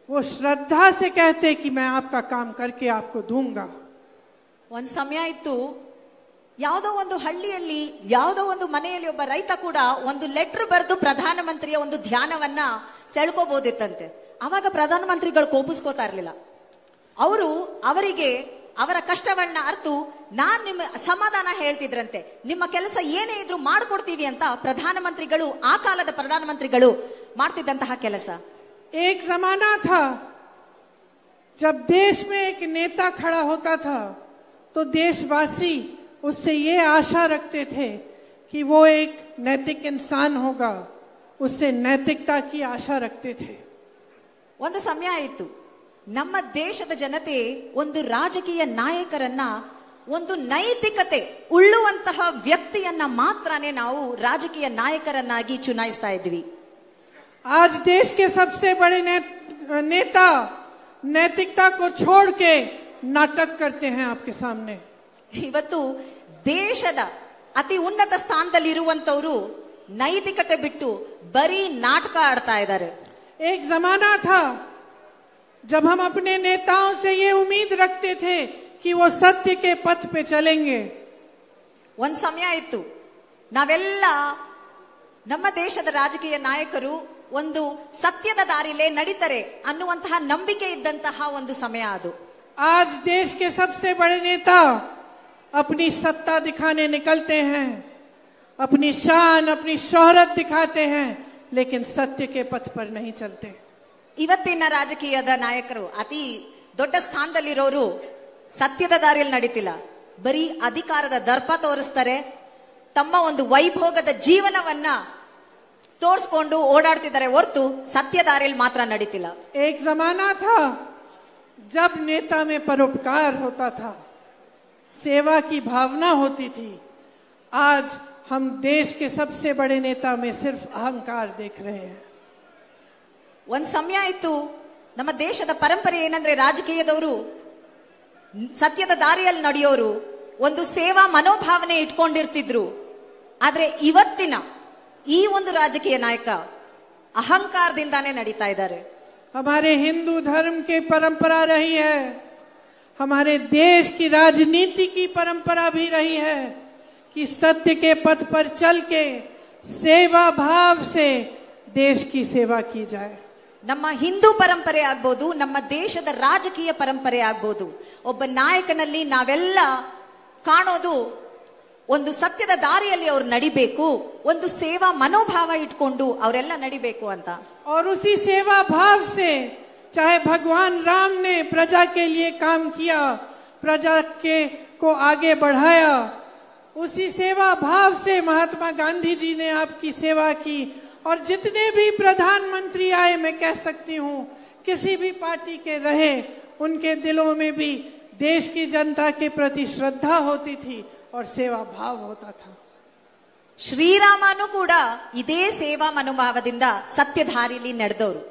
वो श्रद्धा से कहते कि मैं आपका काम करके आपको दूंगा. ಒಂದ್ ಸಮಯ ಇತ್ತು, ಯಾವುದೋ ಒಂದು ಹಳ್ಳಿಯಲ್ಲಿ ಯಾವುದೋ ಒಂದು ಮನೆಯಲ್ಲಿ ಒಬ್ಬ ರೈತ ಕೂಡ ಒಂದು ಲೆಟರ್ ಬರೆದು ಪ್ರಧಾನಮಂತ್ರಿಯ ಒಂದು ಧ್ಯಾನವನ್ನ ಸೆಳ್ಕೋಬಹುದಿತ್ತಂತೆ. ಅವಾಗ ಪ್ರಧಾನಮಂತ್ರಿಗಳು ಕೋಪಿಸ್ಕೋತಾ ಇರ್ಲಿಲ್ಲ. ಅವರಿಗೆ ಅವರ ಕಷ್ಟವನ್ನ ಅರ್ತು ನಾನ್ ನಿಮ್ಮ ಸಮಾಧಾನ ಹೇಳ್ತಿದ್ರಂತೆ. ನಿಮ್ಮ ಕೆಲಸ ಏನೇ ಇದ್ರು ಮಾಡ್ಕೊಡ್ತೀವಿ ಅಂತ ಪ್ರಧಾನಮಂತ್ರಿಗಳು, ಆ ಕಾಲದ ಪ್ರಧಾನಮಂತ್ರಿಗಳು ಮಾಡ್ತಿದ್ದಂತಹ ಕೆಲಸ. एक जमाना था जब देश में एक नेता खड़ा होता था तो देशवासी उससे ये आशा रखते थे कि वो एक नैतिक इंसान होगा, उससे नैतिकता की आशा रखते थे. ಒಂದು ಸಮಯ ಇತ್ತು, ನಮ್ಮ ದೇಶದ ಜನತೆ ಒಂದು ರಾಜಕೀಯ ನಾಯಕರನ್ನ, ಒಂದು ನೈತಿಕತೆ ಉಳ್ಳುವಂತಹ ವ್ಯಕ್ತಿಯನ್ನ ಮಾತ್ರನೇ ನಾವು ರಾಜಕೀಯ ನಾಯಕರನ್ನಾಗಿ ಚುನಾಯಿಸ್ತಾ ಇದ್ವಿ. आज देश के सबसे बड़े नेता नैतिकता को छोड़ के नाटक करते हैं आपके सामने. ಇವತ್ತು ದೇಶದ ಅತಿ ಉನ್ನತ ಸ್ಥಾನದಲ್ಲಿ ಇರುವಂತವರು ನೈತಿಕತೆ ಬಿಟ್ಟು ಬರೀ ನಾಟಕ ಆಡ್ತಾ ಇದ್ದಾರೆ. एक जमाना था जब हम अपने नेताओं से ये उम्मीद रखते थे कि वो सत्य के पथ पे चलेंगे. ಒಂದ್ ಸಮಯ ಇತ್ತು, ನಾವೆಲ್ಲ ನಮ್ಮ ದೇಶದ ರಾಜಕೀಯ ನಾಯಕರು ಒಂದು ಸತ್ಯದ ದಾರಿಲೇ ನಡೀತಾರೆ ಅನ್ನುವಂತಹ ನಂಬಿಕೆ ಇದ್ದಂತಹ ಒಂದು ಸಮಯ ಅದು. आज देश के सबसे बड़े नेता अपनी सत्ता दिखाने निकलते हैं, अपनी शान, अपनी शोहरत दिखाते हैं, लेकिन सत्य के पथ पर नहीं चलते. ಇವತ್ತಿನ ರಾಜಕೀಯದ ನಾಯಕರು, ಅತಿ ದೊಡ್ಡ ಸ್ಥಾನದಲ್ಲಿರೋರು ಸತ್ಯದ ದಾರಿಯಲ್ಲಿ ನಡೀತಿಲ್ಲ, ಬರೀ ಅಧಿಕಾರದ ದರ್ಪ ತೋರಿಸ್ತಾರೆ, ತಮ್ಮ ಒಂದು ವೈಭೋಗದ ಜೀವನವನ್ನ ತೋರಿಸ್ಕೊಂಡು ಓಡಾಡ್ತಿದ್ದಾರೆ ಹೊರತು ಸತ್ಯ ದಾರಿಯಲ್ಲಿ ಮಾತ್ರ ನಡೀತಿಲ್ಲ. एक जमाना था जब नेता में परोपकार होता था, सेवा की भावना होती थी. आज हम देश के सबसे बड़े नेता में सिर्फ अहंकार देख रहे हैं. ಒಂದ್ ಸಮಯ ಇತ್ತು, ನಮ್ಮ ದೇಶದ ಪರಂಪರೆ ಏನಂದ್ರೆ ರಾಜಕೀಯದವರು ಸತ್ಯದ ದಾರಿಯಲ್ಲಿ ನಡೆಯೋರು ಒಂದು ಸೇವಾ ಮನೋಭಾವನೆ ಇಟ್ಕೊಂಡಿರ್ತಿದ್ರು. ಆದ್ರೆ ಇವತ್ತಿನ ಈ ಒಂದು ರಾಜಕೀಯ ನಾಯಕ ಅಹಂಕಾರದಿಂದಾನೇ ನಡೀತಾ ಇದ್ದಾರೆ. हमारे हिंदू धर्म की परंपरा रही है, हमारे देश की राजनीति की परंपरा भी रही है कि सत्य के पथ पर चल के सेवा भाव से देश की सेवा की जाए. ನಮ್ಮ ಹಿಂದೂ ಪರಂಪರೆ ಆಗ್ಬೋದು, ನಮ್ಮ ದೇಶದ ರಾಜಕೀಯ ಪರಂಪರೆ ಆಗ್ಬೋದು, ಒಬ್ಬ ನಾಯಕನಲ್ಲಿ ನಾವೆಲ್ಲ ಕಾಣೋದು ಒಂದು ಸತ್ಯದ ದಾರಿಯಲ್ಲಿ ಅವ್ರು ನಡಿಬೇಕು, ಒಂದು ಸೇವಾ ಮನೋಭಾವ ಇಟ್ಕೊಂಡು ಅವರೆಲ್ಲ ನಡಿಬೇಕು ಅಂತ. और उसी सेवा भाव से चाहे भगवान राम ने प्रजा के लिए काम किया, प्रजा के को आगे बढ़ाया, उसी सेवा भाव से महात्मा गांधी जी ने आपकी सेवा की. और जितने भी प्रधानमंत्री आए, मैं कह सकती हूँ किसी भी पार्टी के रहे, उनके दिलों में भी देश की जनता के प्रति श्रद्धा होती थी और सेवा भाव होता था. ಶ್ರೀರಾಮನು ಕೂಡ ಇದೇ ಸೇವಾ ಮನೋಭಾವದಿಂದ ಸತ್ಯಧಾರಿಲಿ ನಡೆದವರು.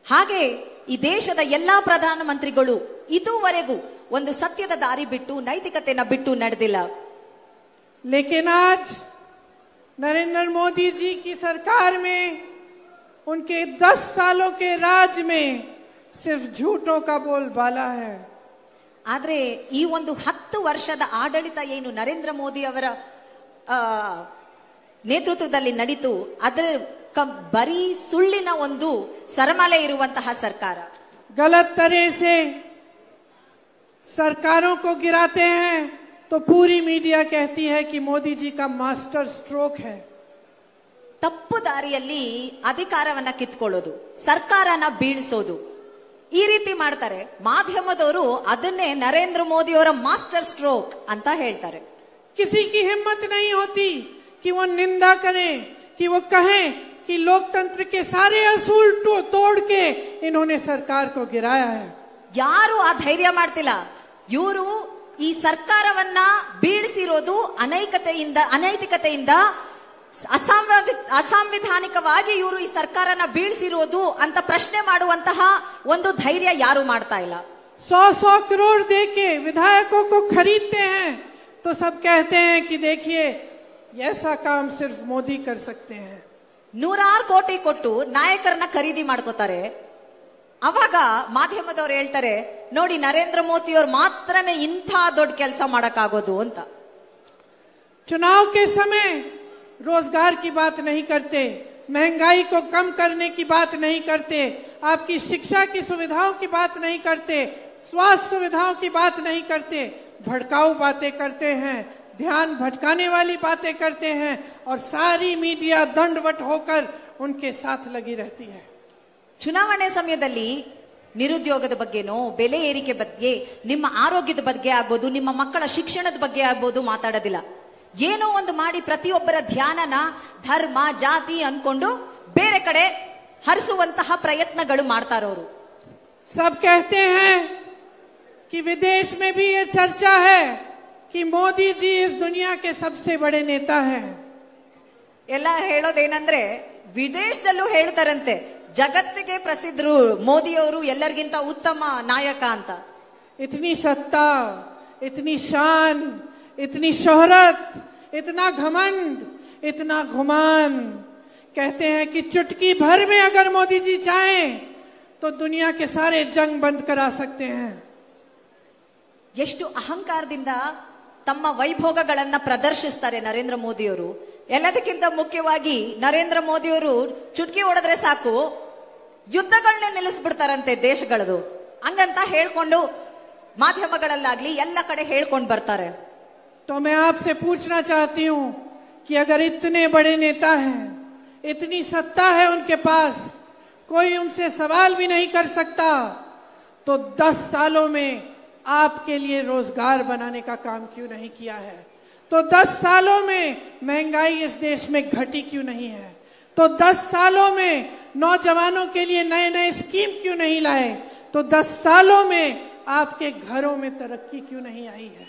ಹಾಗೆ ಈ ದೇಶದ ಎಲ್ಲಾ ಪ್ರಧಾನಮಂತ್ರಿಗಳು ಇದುವರೆಗೂ ಒಂದು ಸತ್ಯದ ದಾರಿ ಬಿಟ್ಟು, ನೈತಿಕತೆನ ಬಿಟ್ಟು ನಡೆದಿಲ್ಲ. लेकिन आज नरेंद्र मोदी जी की सरकार में, उनके 10 सालों के राज में सिर्फ झूठों का बोलबाला है. ಆದ್ರೆ ಈ ಒಂದು 10 ವರ್ಷದ ಆಡಳಿತ ಏನು ನರೇಂದ್ರ ಮೋದಿ ಅವರ ನೇತೃತ್ವದಲ್ಲಿ ನಡೀತು, ಅದರ ಬರೀ ಸುಳ್ಳಿನ ಒಂದು ಸರಮಾಲೆ ಇರುವಂತಹ ಸರ್ಕಾರ. गलत तरह से सरकारों को गिराते हैं तो पूरी मीडिया कहती है कि मोदी जी का मास्टर स्ट्रोक है. ತಪ್ಪು ದಾರಿಯಲ್ಲಿ ಅಧಿಕಾರವನ್ನ ಕಿತ್ಕೊಳ್ಳೋದು, ಸರ್ಕಾರನ ಬೀಳಿಸೋದು, ಈ ರೀತಿ ಮಾಡ್ತಾರೆ. ಮಾಧ್ಯಮದವರು ಅದನ್ನೇ ನರೇಂದ್ರ ಮೋದಿ ಅವರ ಮಾಸ್ಟರ್ ಸ್ಟ್ರೋಕ್ ಅಂತ ಹೇಳ್ತಾರೆ. किसी की हिम्मत नहीं होती कि वो निंदा करें, कि वो कहें कि लोकतंत्र के सारे असूल तोड़ के इन्होंने सरकार को गिराया है. ಯಾರು ಆ ಧೈರ್ಯ ಮಾಡ್ತಿಲ್ಲ. ಇವರು ಈ ಸರ್ಕಾರವನ್ನ ಬೀಳಿಸಿರೋದು ಅನೈತಿಕತೆಯಿಂದ, ಅಸಾಂವಿಧಾನಿಕವಾಗಿ ಇವರು ಈ ಸರ್ಕಾರನ ಬೀಳಿಸಿರೋದು ಅಂತ ಪ್ರಶ್ನೆ ಮಾಡುವಂತಹ ಒಂದು ಧೈರ್ಯ ಯಾರು ಮಾಡ್ತಾ ಇಲ್ಲ. 100 करोड़ देके विधायकों को खरीदते हैं तो सब कहते हैं कि देखिए ऐसा काम सिर्फ मोदी कर सकते हैं. 100 ಕೋಟಿ ಕೊಟ್ಟು ನಾಯಕರನ್ನ ಖರೀದಿ ಮಾಡ್ಕೋತಾರೆ. ಅವಾಗ ಮಾಧ್ಯಮದವ್ರು ಹೇಳ್ತಾರೆ, ನೋಡಿ ನರೇಂದ್ರ ಮೋದಿ ಅವ್ರು ಮಾತ್ರನೇ ಇಂಥ ದೊಡ್ಡ ಕೆಲಸ ಮಾಡಕ್ಕಾಗೋದು ಅಂತ. चुनाव के समय रोजगार की बात नहीं करते, महंगाई को कम करने की बात नहीं करते, आपकी शिक्षा की सुविधाओं की बात नहीं करते, स्वास्थ्य सुविधाओं की बात नहीं करते, भड़काऊ बातें करते हैं, ध्यान भटकाने वाली बातें करते हैं और सारी मीडिया दंडवत होकर उनके साथ लगी रहती है. ಚುನಾವಣೆ ಸಮಯದಲ್ಲಿ ನಿರುದ್ಯೋಗದ ಬಗ್ಗೆನೋ, ಬೆಲೆ ಏರಿಕೆ ಬಗ್ಗೆ, ನಿಮ್ಮ ಆರೋಗ್ಯದ ಬಗ್ಗೆ ಆಗ್ಬೋದು, ನಿಮ್ಮ ಮಕ್ಕಳ ಶಿಕ್ಷಣದ ಬಗ್ಗೆ ಆಗ್ಬೋದು ಮಾತಾಡೋದಿಲ್ಲ. ಏನೋ ಒಂದು ಮಾಡಿ ಪ್ರತಿಯೊಬ್ಬರ ಧ್ಯಾನನ ಧರ್ಮ ಜಾತಿ ಅನ್ಕೊಂಡು ಬೇರೆ ಕಡೆ ಹರಿಸುವಂತಹ ಪ್ರಯತ್ನಗಳು ಮಾಡ್ತಾರವರು. सब कहते हैं कि विदेश में भी ये चर्चा है कि मोदी जी इस दुनिया के सबसे बड़े नेता हैं. ಎಲ್ಲ ಹೇಳೋದೇನಂದ್ರೆ ವಿದೇಶದಲ್ಲೂ ಹೇಳ್ತಾರಂತೆ, ಜಗತ್ತಿಗೆ ಪ್ರಸಿದ್ಧರು ಮೋದಿ ಅವರು ಎಲ್ಲರಿಗಿಂತ ಉತ್ತಮ ನಾಯಕ ಅಂತ. इतनी सत्ता, इतनी शान, इतनी शोहरत, इतना घमंड, इतना गुमान. कहते हैं कि चुटकी भर में अगर मोदी जी चाहें तो दुनिया के सारे जंग बंद करा सकते हैं. ಎಷ್ಟು ಅಹಂಕಾರದಿಂದ ತಮ್ಮ ವೈಭೋಗಗಳನ್ನ ಪ್ರದರ್ಶಿಸ್ತಾರೆ ನರೇಂದ್ರ ಮೋದಿಯವರು. ಎಲ್ಲದಕ್ಕಿಂತ ಮುಖ್ಯವಾಗಿ ನರೇಂದ್ರ ಮೋದಿಯವರು ಚುಟ್ಕಿ ಹೊಡೆದ್ರೆ ಸಾಕು ಯುದ್ಧಗಳನ್ನೇ ನಿಲ್ಲಿಸ್ಬಿಡ್ತಾರಂತೆ ದೇಶಗಳದು, ಹಂಗಂತ ಹೇಳ್ಕೊಂಡು ಮಾಧ್ಯಮಗಳಲ್ಲಾಗ್ಲಿ ಎಲ್ಲ ಕಡೆ ಹೇಳ್ಕೊಂಡು ಬರ್ತಾರೆ. तो मैं आपसे पूछना चाहती हूं कि अगर इतने बड़े नेता हैं, इतनी सत्ता है उनके पास, कोई उनसे सवाल भी नहीं कर सकता, तो 10 सालों में आपके लिए रोजगार बनाने का काम क्यों नहीं किया है? तो 10 सालों में महंगाई इस देश में घटी क्यों नहीं है? तो 10 सालों में नौजवानों के लिए नए नए स्कीम क्यों नहीं लाए? तो 10 सालों में आपके घरों में तरक्की क्यों नहीं आई है?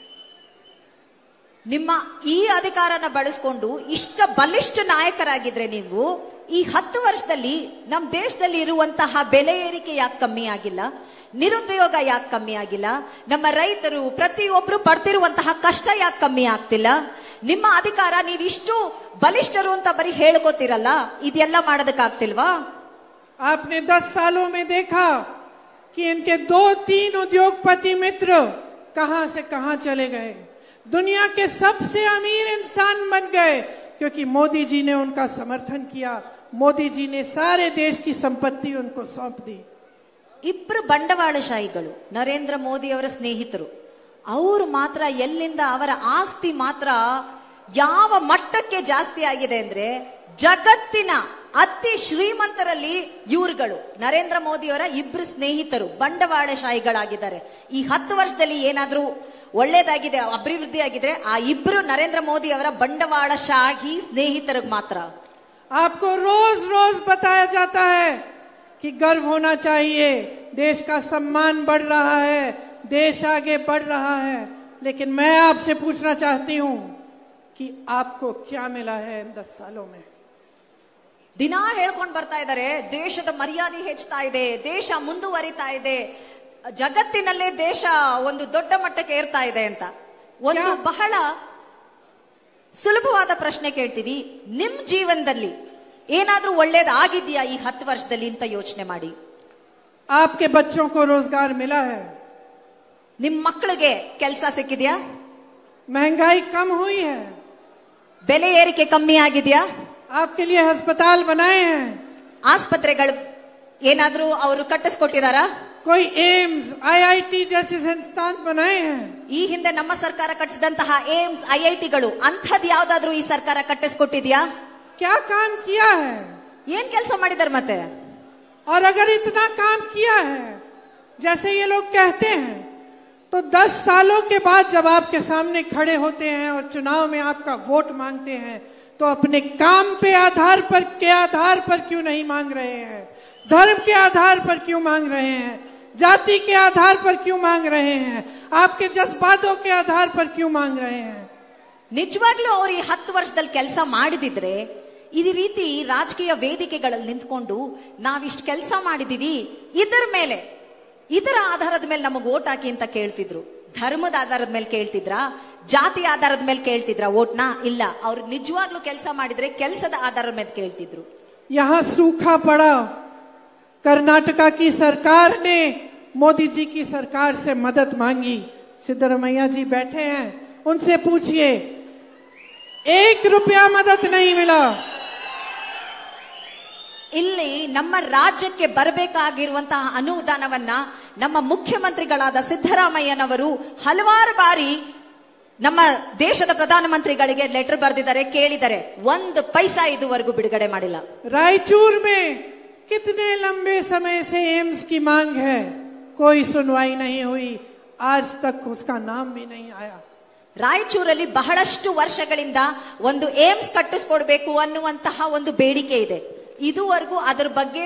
ನಿಮ್ಮ ಈ ಅಧಿಕಾರನ ಬಳಸ್ಕೊಂಡು ಇಷ್ಟ ಬಲಿಷ್ಠ ನಾಯಕರಾಗಿದ್ರೆ ನೀವು ಈ 10 ವರ್ಷದಲ್ಲಿ ನಮ್ಮ ದೇಶದಲ್ಲಿ ಇರುವಂತಹ ಬೆಲೆ ಏರಿಕೆ ಯಾಕೆ ಕಮ್ಮಿ ಆಗಿಲ್ಲ? ನಿರುದ್ಯೋಗ ಯಾಕೆ ಕಮ್ಮಿ ಆಗಿಲ್ಲ? ನಮ್ಮ ರೈತರು ಪ್ರತಿಯೊಬ್ರು ಪಡ್ತಿರುವಂತಹ ಕಷ್ಟ ಯಾಕೆ ಕಮ್ಮಿ ಆಗ್ತಿಲ್ಲ? ನಿಮ್ಮ ಅಧಿಕಾರ ನೀವಿಷ್ಟು ಬಲಿಷ್ಠರು ಅಂತ ಬರೀ ಹೇಳ್ಕೋತಿರಲ್ಲ, ಇದೆಲ್ಲ ಮಾಡೋದಕ್ಕಾಗ್ತಿಲ್ವಾ? आपने 10 सालों में देखा कि इनके 2-3 उद्योगपति मित्र कहां से कहां चले गए, दुनिया के सबसे अमीर इंसान बन गए, क्योंकि मोदी जी ने उनका समर्थन किया, मोदी जी ने सारे देश की संपत्ति उनको सौंप दी। ಇಬ್ರು ಬಂಡವಾಳಶಾಹಿಗಳು ನರೇಂದ್ರ ಮೋದಿ ಅವರ ಸ್ನೇಹಿತರು. ಅವರು ಮಾತ್ರ ಎಲ್ಲಿಂದ ಅವರ ಆಸ್ತಿ ಮಾತ್ರ ಯಾವ ಮಟ್ಟಕ್ಕೆ ಜಾಸ್ತಿ ಆಗಿದೆ ಅಂದ್ರೆ ಜಗತ್ತಿನ ಅತಿ ಶ್ರೀಮಂತರಲ್ಲಿ ಇವ್ರುಗಳು ನರೇಂದ್ರ ಮೋದಿ ಅವರ ಇಬ್ರು ಸ್ನೇಹಿತರು ಬಂಡವಾಳಶಾಹಿಗಳಾಗಿದ್ದಾರೆ. ಈ 10 ವರ್ಷದಲ್ಲಿ ಏನಾದ್ರೂ ಒಳ್ಳೇದಾಗಿದೆ, ಅಭಿವೃದ್ಧಿ ಆಗಿದ್ರೆ ಆ ಇಬ್ರು ನರೇಂದ್ರ ಮೋದಿ ಅವರ ಬಂಡವಾಳಶಾಹಿ ಸ್ನೇಹಿತರಿಗೆ ಮಾತ್ರ. आपको रोज रोज बताया जाता है कि गर्व होना चाहिए, देश का सम्मान बढ़ रहा है, देश आगे बढ़ रहा है, लेकिन मैं आपसे पूछना चाहती हूं कि आपको क्या मिला है इन 10 सालों में? ದಿನಾ ಹೇಳ್ಕೊಂಡು ಬರ್ತಾ ಇದ್ದಾರೆ ದೇಶದ ಮರ್ಯಾದೆ ಹೆಚ್ಚುತ್ತಾ ಇದೆ, ದೇಶ ಮುಂದುವರಿತಾ ಇದೆ, ಜಗತ್ತಿನಲ್ಲೇ ದೇಶ ಒಂದು ದೊಡ್ಡ ಮಟ್ಟಕ್ಕೆ ಏರ್ತಾ ಇದೆ ಅಂತ. ಒಂದು ಬಹಳ ಸುಲಭವಾದ ಪ್ರಶ್ನೆ ಕೇಳ್ತೀವಿ, ನಿಮ್ ಜೀವನದಲ್ಲಿ ಏನಾದ್ರೂ ಒಳ್ಳೇದಾಗಿದ್ಯಾ ಈ 10 ವರ್ಷದಲ್ಲಿ ಅಂತ ಯೋಚನೆ ಮಾಡಿ. आपके बच्चों को रोजगार मिला है? ನಿಮ್ ಮಕ್ಕಳಿಗೆ ಕೆಲಸ ಸಿಕ್ಕಿದ್ಯಾ? महंगाई कम हुई है? ಬೆಲೆ ಏರಿಕೆ ಕಮ್ಮಿ ಆಗಿದ್ಯಾ? आपके लिए अस्पताल बनाए हैं? ಆಸ್ಪತ್ರೆಗಳು ಏನಾದ್ರೂ ಅವರು ಕಟ್ಟಿಸ್ಕೊಟ್ಟಿದಾರಾ? कोई एम्स IIT जैसे संस्थान बनाए हैं? ಈ ಹಿಂದೆ ನಮ್ಮ ಸರ್ಕಾರ ಕಟ್ಟಿಸಿದಂತಹ ಏಮ್ಸ್ IITಗಳು ಅಂಥದ್ದು ಯಾವ್ದಾದ್ರೂ ಈ ಸರ್ಕಾರ ಕಟ್ಟಿಸ್ಕೊಟ್ಟಿದ್ಯಾ? क्या काम किया है? ಏನ್ ಕೆಲಸ ಮಾಡಿದಾರೆ ಮತ್ತೆ? और अगर इतना काम किया है जैसे ये लोग कहते हैं, तो 10 सालों के बाद जब आपके सामने खड़े होते हैं और चुनाव में आपका वोट मांगते हैं, तो अपने काम के आधार पर क्यों नहीं मांग रहे हैं? धर्म के आधार पर क्यों मांग रहे हैं? जाति के आधार पर क्यों मांग रहे हैं? आपके जज्बातों के आधार पर क्यों मांग रहे हैं? ನಿಜವಾಗ್ಲೂ ಅವ್ರು ಈ 10 ವರ್ಷದಲ್ಲಿ ಕೆಲಸ ಮಾಡಿದಿದ್ರೆ ಈ ರೀತಿ ರಾಜಕೀಯ ವೇದಿಕೆಗಳಲ್ಲಿ ನಿಂತ್ಕೊಂಡು ನಾವಿಷ್ಟು ಕೆಲಸ ಮಾಡಿದೀವಿ, ಇದರ ಆಧಾರದ ಮೇಲೆ ನಮಗೆ ವೋಟ್ ಹಾಕಿ ಅಂತ ಕೇಳ್ತಿದ್ರು. ಧರ್ಮದ ಆಧಾರದ ಮೇಲೆ ಕೇಳ್ತಿದ್ರಾ? ಜಾತಿ ಆಧಾರದ ಮೇಲೆ ಕೇಳ್ತಿದ್ರಾ ವೋಟ್ನ? ಇಲ್ಲ, ಅವ್ರು ನಿಜವಾಗ್ಲೂ ಕೆಲಸ ಮಾಡಿದ್ರೆ ಕೆಲಸದ ಆಧಾರದ ಮೇಲೆ ಕೇಳ್ತಿದ್ರು. यहाँ सूखा पड़ा, कर्नाटका की सरकार ने मोदी जी की सरकार से मदद मांगी. सिद्धरामैया जी बैठे हैं, उनसे पूछिए, 1 रुपया मदद नहीं मिला. ಇಲ್ಲಿ ನಮ್ಮ ರಾಜ್ಯಕ್ಕೆ ಬರಬೇಕಾಗಿರುವಂತಹ ಅನುದಾನವನ್ನ ನಮ್ಮ ಮುಖ್ಯಮಂತ್ರಿಗಳಾದ ಸಿದ್ದರಾಮಯ್ಯನವರು ಹಲವಾರು ಬಾರಿ ನಮ್ಮ ದೇಶದ ಪ್ರಧಾನಮಂತ್ರಿಗಳಿಗೆ ಲೆಟರ್ ಬರೆದಿದ್ದಾರೆ, ಕೇಳಿದ್ದಾರೆ. 1 ಪೈಸಾ ಇದುವರೆಗೂ ಬಿಡುಗಡೆ ಮಾಡಿಲ್ಲ. रायचूर में कितने लंबे समय से एम्स की मांग है, कोई सुनवाई नहीं हुई, आज तक उसका नाम भी नहीं आया. ರಾಯಚೂರಲ್ಲಿ ಬಹಳಷ್ಟು ವರ್ಷಗಳಿಂದ ಒಂದು ಏಮ್ಸ್ ಕಟ್ಟಿಸ್ಕೊಡ್ಬೇಕು ಅನ್ನುವಂತಹ ಒಂದು ಬೇಡಿಕೆ ಇದೆ. ಇದುವರೆಗೂ ಅದರ ಬಗ್ಗೆ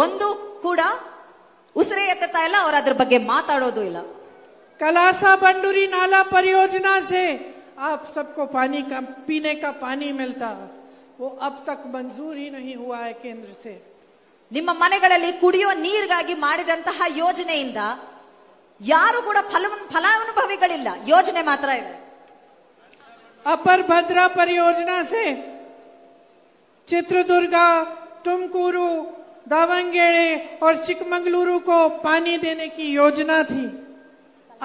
ಒಂದು ಕೂಡ ಉಸಿರೇ ಎತ್ತುತ್ತಾ ಇಲ್ಲ, ಅವರು ಅದ್ರ ಬಗ್ಗೆ ಮಾತಾಡೋದು ಇಲ್ಲ. कलासा बंडूरी नाला परियोजना से आप सबको पानी का पीने का पानी मिलता, वो अब तक मंजूर ही नहीं हुआ है केंद्र से. ನಿಮ್ಮ ಮನೆಗಳಲ್ಲಿ ಕುಡಿಯುವ ನೀರಿಗಾಗಿ ಮಾಡಿದಂತಹ ಯೋಜನೆಯಿಂದ ಯಾರು ಕೂಡ ಫಲಾನುಭವಿಗಳಿಲ್ಲ, ಯೋಜನೆ ಮಾತ್ರ ಇದೆ. अपर भद्रा परियोजना से चित्रदुर्गा, तुमकुरू, दावणगेरे और चिकमंगलुरु को पानी देने की योजना थी.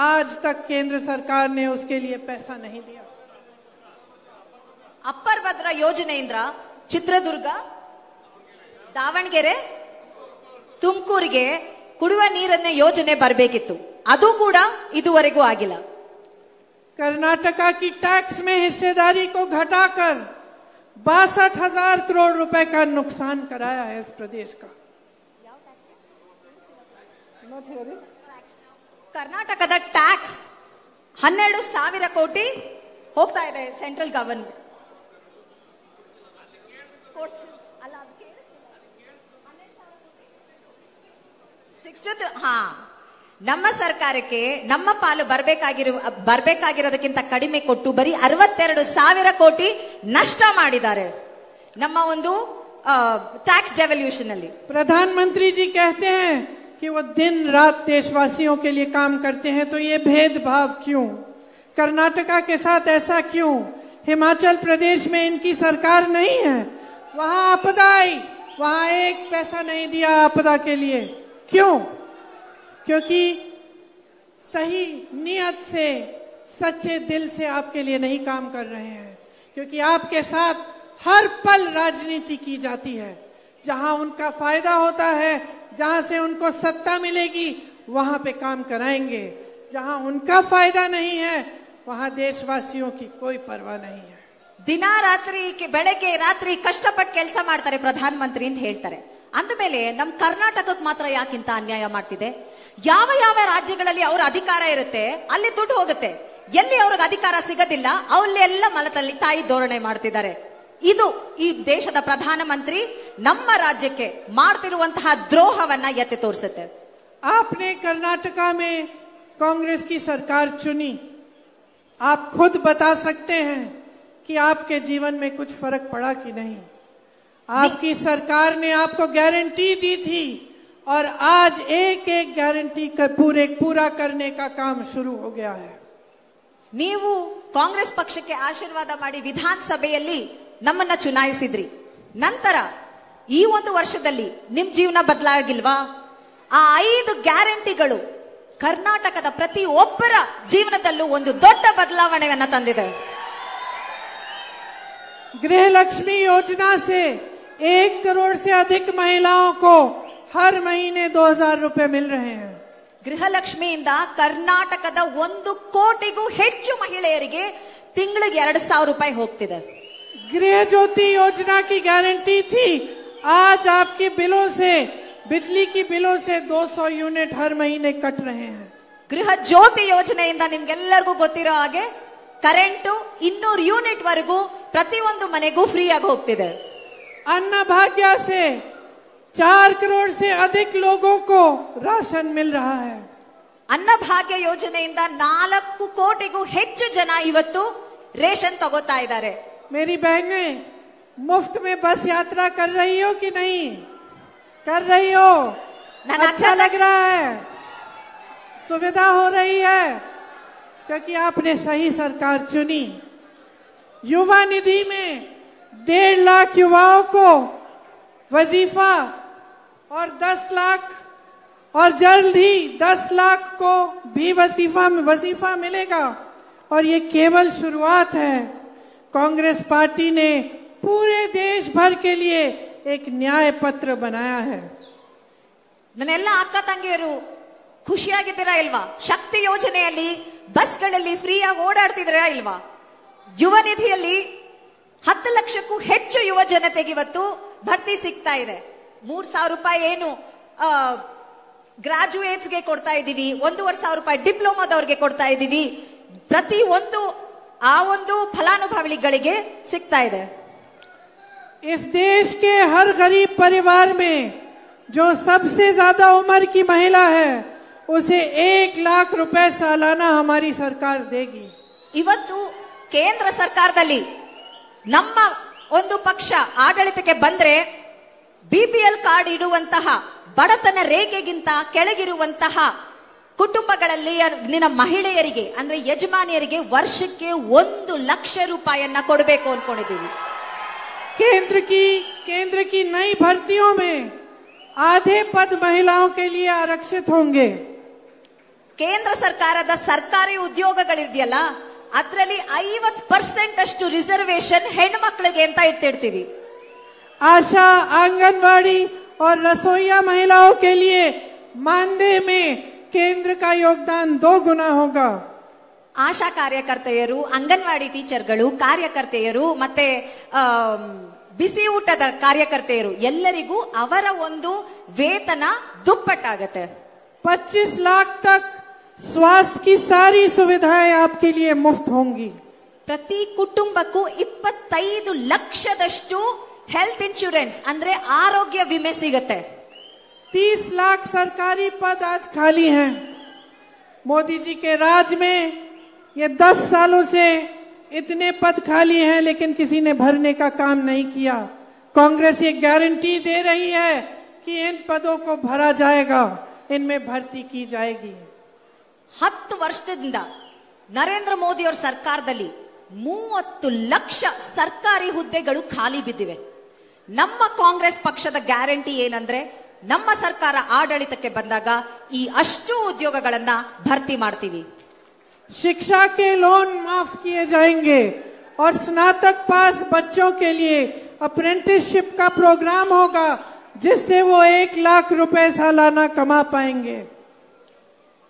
आज तक केंद्र सरकार ने उसके लिए पैसा नहीं दिया. ಅಪ್ಪರ್ ಭದ್ರಾ ಯೋಜನೆಯಿಂದ ಚಿತ್ರದುರ್ಗ, ದಾವಣಗೆರೆ, ತುಮಕೂರಿಗೆ ಕುಡಿಯುವ ನೀರನ್ನ ಯೋಜನೆ ಬರಬೇಕಿತ್ತು, ಅದು ಕೂಡ ಇದುವರೆಗೂ ಆಗಿಲ್ಲ. कर्नाटका की टैक्स में हिस्सेदारी को घटाकर 62,000 करोड़ रुपए का नुकसान कराया है इस प्रदेश का. ಕರ್ನಾಟಕದ ಟ್ಯಾಕ್ಸ್ 12,000 ಕೋಟಿ ಹೋಗ್ತಾ ಇದೆ ಸೆಂಟ್ರಲ್ ಗವರ್ಮೆಂಟ್. ನಮ್ಮ ಸರ್ಕಾರಕ್ಕೆ ನಮ್ಮ ಪಾಲು ಬರ್ಬೇಕಾಗಿರೋದಕ್ಕಿಂತ ಕಡಿಮೆ ಕೊಟ್ಟು ಬರೀ 62,000 ಕೋಟಿ ನಷ್ಟ ಮಾಡಿದ್ದಾರೆ ನಮ್ಮ ಒಂದು ಟ್ಯಾಕ್ಸ್ ಡೆವಲ್ಯೂಷನ್ ಅಲ್ಲಿ. प्रधानमंत्री जी कहते हैं कि वो दिन रात देशवासियों के लिए काम करते हैं, तो ये भेदभाव क्यों? कर्नाटका के साथ ऐसा क्यों? हिमाचल प्रदेश में इनकी सरकार नहीं है, वहां आपदा आई, वहां 1 पैसा नहीं दिया आपदा के लिए. क्यों? क्योंकि सही नियत से, सच्चे दिल से आपके लिए नहीं काम कर रहे हैं. क्योंकि आपके साथ हर पल राजनीति की जाती है। जहां उनका फायदा होता है, जहां से उनको सत्ता मिलेगी, वहां पे काम कराएंगे। जहां उनका फायदा नहीं है, वहां देशवासियों की कोई परवाह नहीं है। ದಿನ ರಾತ್ರಿ ಬೆಳಗ್ಗೆ ರಾತ್ರಿ ಕಷ್ಟಪಟ್ಟು ಕೆಲಸ ಮಾಡ್ತಾರೆ ಪ್ರಧಾನ ಮಂತ್ರಿ ಅಂತ ಹೇಳ್ತಾರೆ. ಅಂದಮೇಲೆ ನಮ್ ಕರ್ನಾಟಕಕ್ಕೆ ಮಾತ್ರ ಯಾಕಿಂತ ಅನ್ಯಾಯ ಮಾಡ್ತಿದೆ? ಯಾವ ಯಾವ ರಾಜ್ಯಗಳಲ್ಲಿ ಅವ್ರ ಅಧಿಕಾರ ಇರುತ್ತೆ ಅಲ್ಲಿ ದುಡ್ಡು ಹೋಗುತ್ತೆ, ಎಲ್ಲಿ ಅವ್ರಿಗೆ ಅಧಿಕಾರ ಸಿಗೋದಿಲ್ಲ ಅಲ್ಲಿ ಎಲ್ಲ ಮಲತಲ್ಲಿ ತಾಯಿ ಧೋರಣೆ ಮಾಡ್ತಿದ್ದಾರೆ. ಇದು ಈ ದೇಶದ ಪ್ರಧಾನ ಮಂತ್ರಿ ನಮ್ಮ ರಾಜ್ಯಕ್ಕೆ ಮಾಡ್ತಿರುವಂತಹ ದ್ರೋಹವನ್ನ ಎತ್ತಿ ತೋರಿಸುತ್ತೆ. आपने कर्नाटका में कांग्रेस की सरकार चुनी, आप खुद बता सकते हैं कि आपके जीवन में कुछ फर्क पड़ा कि नहीं? आपकी सरकार ने आपको गारंटी दी थी और आज एक एक गारंटी पूरा करने का काम शुरू हो गया है. ನೀವು ಕಾಂಗ್ರೆಸ್ ಪಕ್ಷಕ್ಕೆ ಆಶೀರ್ವಾದ ಮಾಡಿ ವಿಧಾನಸಭೆಯಲ್ಲಿ ನಮ್ಮನ್ನ ಚುನಾಯಿಸಿದ್ರಿ. ನಂತರ ಈ ಒಂದು ವರ್ಷದಲ್ಲಿ ನಿಮ್ ಜೀವನ ಬದಲಾಗಿಲ್ವಾ? ಆ 5 ಗ್ಯಾರಂಟಿಗಳು ಕರ್ನಾಟಕದ ಪ್ರತಿ ಒಬ್ಬರ ಜೀವನದಲ್ಲೂ ಒಂದು ದೊಡ್ಡ ಬದಲಾವಣೆಯನ್ನ ತಂದಿದೆ. गृह लक्ष्मी योजना से 1 करोड़ से अधिक महिलाओं को हर महीने 2000 रुपए मिल रहे हैं. ಗೃಹಲಕ್ಷ್ಮಿಯಿಂದ ಕರ್ನಾಟಕದ 1 ಕೋಟಿಗೂ ಹೆಚ್ಚು ಮಹಿಳೆಯರಿಗೆ ತಿಂಗಳಿಗೆ 2000 ರೂಪಾಯಿ ಹೋಗ್ತಿದೆ. गृह ज्योति योजना की गारंटी थी, आज आपके बिलों से, बिजली की बिलों से 200 यूनिट हर महीने कट रहे हैं. ಗೃಹ ಜ್ಯೋತಿ ಯೋಜನೆಯಿಂದ ನಿಮ್ಗೆಲ್ಲರಿಗೂ ಗೊತ್ತಿರೋ ಹಾಗೆ ಕರೆಂಟು 200 ಯೂನಿಟ್ ವರೆಗೂ ಪ್ರತಿಯೊಂದು ಮನೆಗೂ ಫ್ರೀ ಆಗಿ ಹೋಗ್ತಿದೆ. अन्न भाग्य से 4 करोड़ से अधिक लोगों को राशन मिल रहा है. ಅನ್ನ ಭಾಗ್ಯ ಯೋಜನೆಯಿಂದ 4 ಕೋಟಿಗೂ ಹೆಚ್ಚು ಜನ ಇವತ್ತು ರೇಷನ್ ತಗೋತಾ ಇದ್ದಾರೆ. मेरी बहनें मुफ्त में बस यात्रा कर रही हो कि नहीं? कर रही हो? अच्छा लग रहा है? सुविधा हो रही है? क्योंकि आपने सही सरकार चुनी. युवा निधि में 1.5 लाख युवाओं को वजीफा और 10 लाख और जल्द ही 10 लाख को भी वजीफा मिलेगा. और ये केवल शुरुआत है. कांग्रेस पार्टी ने पूरे देश भर के लिए एक न्याय पत्र बनाया है. ನನ್ನೆಲ್ಲ ಅಕ್ಕ ತಂಗಿಯರು ಖುಷಿಯಾಗಿದ್ದೀರಾ ಇಲ್ವಾ? ಶಕ್ತಿ ಯೋಜನೆಯಲ್ಲಿ ಬಸ್ಗಳಲ್ಲಿ ಫ್ರೀಯಾಗಿ ಓಡಾಡ್ತಿದ್ದೀರಾ ಇಲ್ವಾ? ಯುವ ನಿಧಿಯಲ್ಲಿ 10 ಲಕ್ಷಕ್ಕೂ ಹೆಚ್ಚು ಯುವ ಜನತೆಗೆ ಇವತ್ತು ಭರ್ತಿ ಸಿಗ್ತಾ ಇದೆ. 3000 ರೂಪಾಯಿ ಏನು ಗ್ರಾಜುಯೇಟ್ಸ್ಗೆ ಕೊಡ್ತಾ ಇದೀವಿ, 1500 ರೂಪಾಯಿ ಡಿಪ್ಲೊಮಾದವ್ರಿಗೆ ಕೊಡ್ತಾ ಇದೀವಿ. ಪ್ರತಿ ಒಂದು ಫಲಾನುಭವಿಗಳಿಗೆ ಸಿಗ್ತಾ ಇದೆ. इस देश के हर गरीब परिवार में जो सबसे ज्यादा उम्र की महिला है, उसे 1 लाख रुपए सालाना हमारी सरकार देगी. ಇವತ್ತು ಕೇಂದ್ರ ಸರ್ಕಾರದಲ್ಲಿ ನಮ್ಮ ಒಂದು ಪಕ್ಷ ಆಡಳಿತಕ್ಕೆ ಬಂದ್ರೆ ಬಿಪಿಎಲ್ ಕಾರ್ಡ್ ಇಡುವಂತಹ ಬಡತನ ರೇಖೆಗಿಂತ ಕೆಳಗಿರುವಂತಹ ಕುಟುಂಬಗಳಲ್ಲಿ ಮಹಿಳೆಯರಿಗೆ ಅಂದ್ರೆ ಯಜಮಾನಿಯರಿಗೆ ವರ್ಷಕ್ಕೆ 1 ಲಕ್ಷ ರೂಪಾಯಿಯನ್ನ ಕೊಡಬೇಕು ಅನ್ಕೊಂಡಿದ್ದೀವಿ. केंद्र की नई भर्तियों में आधे पद महिलाओं के लिए आरक्षित होंगे. ಕೇಂದ್ರ ಸರ್ಕಾರದ ಸರ್ಕಾರಿ ಉದ್ಯೋಗಗಳಿದೆಯಲ್ಲ ಅದರಲ್ಲಿ 50% ಅಷ್ಟು ರಿಸರ್ವೇಶನ್ ಹೆಣ್ಮಕ್ಳಿಗೆ ಅಂತ ಇಟ್ಟಿರ್ತೀವಿ. आशा, आंगनवाड़ी और रसोईया महिलाओं के लिए मानदेय में केंद्र का योगदान 2 गुना होगा. ಆಶಾ ಕಾರ್ಯಕರ್ತೆಯರು, ಅಂಗನವಾಡಿ ಟೀಚರ್ಗಳು, ಕಾರ್ಯಕರ್ತೆಯರು ಮತ್ತೆ ಬಿಸಿ ಊಟದ ಕಾರ್ಯಕರ್ತೆಯರು ಎಲ್ಲರಿಗೂ ಅವರ ಒಂದು ವೇತನ ದುಪ್ಪಟ್ಟಾಗತ್ತೆ. 25 लाख तक स्वास्थ्य की सारी सुविधाएं आपके लिए मुफ्त होंगी. ಪ್ರತಿ ಕುಟುಂಬಕ್ಕೂ 25 ಲಕ್ಷದಷ್ಟು ಹೆಲ್ತ್ ಇನ್ಶೂರೆನ್ಸ್ ಅಂದ್ರೆ ಆರೋಗ್ಯ ವಿಮೆ ಸಿಗುತ್ತೆ. 30 लाख सरकारी पद आज खाली हैं. मोदी जी के राज में ये 10 सालों से इतने पद खाली हैं, लेकिन किसी ने भरने का काम नहीं किया. कांग्रेस ये गारंटी दे रही है कि इन पदों को भरा जाएगा, इनमें भर्ती की जाएगी. 10 ವರ್ಷದಿಂದ ನರೇಂದ್ರ ಮೋದಿ ಅವರ ಸರ್ಕಾರದಲ್ಲಿ 30 ಲಕ್ಷ ಸರ್ಕಾರಿ ಹುದ್ದೆಗಳು ಖಾಲಿ ಬಿದ್ದಿವೆ. ನಮ್ಮ ಕಾಂಗ್ರೆಸ್ ಪಕ್ಷದ ಗ್ಯಾರಂಟಿ ಏನಂದ್ರೆ ನಮ್ಮ ಸರ್ಕಾರ ಆಡಳಿತಕ್ಕೆ ಬಂದಾಗ ಈ ಅಷ್ಟು ಉದ್ಯೋಗಗಳನ್ನ ಭರ್ತಿ ಮಾಡ್ತೀವಿ. शिक्षा के लोन माफ किए जाएंगे. और स्नातक पास बच्चों के लिए अप्रेंटिसशिप का प्रोग्राम होगा, जिससे वो 1 लाख रुपए सालाना कमा पाएंगे।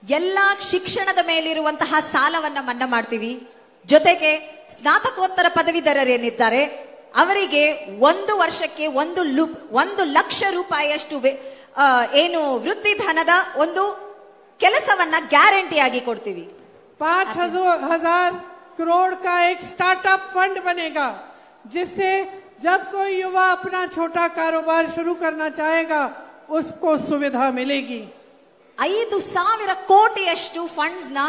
ಎಲ್ಲ ಶಿಕ್ಷಣದ ಮೇಲಿರುವಂತಹ ಸಾಲವನ್ನ ಮನ್ನಾ ಮಾಡ್ತೀವಿ. ಜೊತೆಗೆ ಸ್ನಾತಕೋತ್ತರ ಪದವೀಧರರೇನಿದ್ದಾರೆ ಅವರಿಗೆ 1 ವರ್ಷಕ್ಕೆ 1 ಲಕ್ಷ ರೂಪಾಯಿಯಷ್ಟು ಏನು ವೃತ್ತಿ ಧನದ ಒಂದು ಕೆಲಸವನ್ನ ಗ್ಯಾರಂಟಿ ಆಗಿ ಕೊಡ್ತೀವಿ. 5,000 करोड़ का एक स्टार्टअप फंड बनेगा, जिससे जब कोई युवा अपना छोटा कारोबार शुरू करना चाहेगा उसको सुविधा मिलेगी। 5,000 ಕೋಟಿಯಷ್ಟು ಫಂಡ್ಸ್ ನ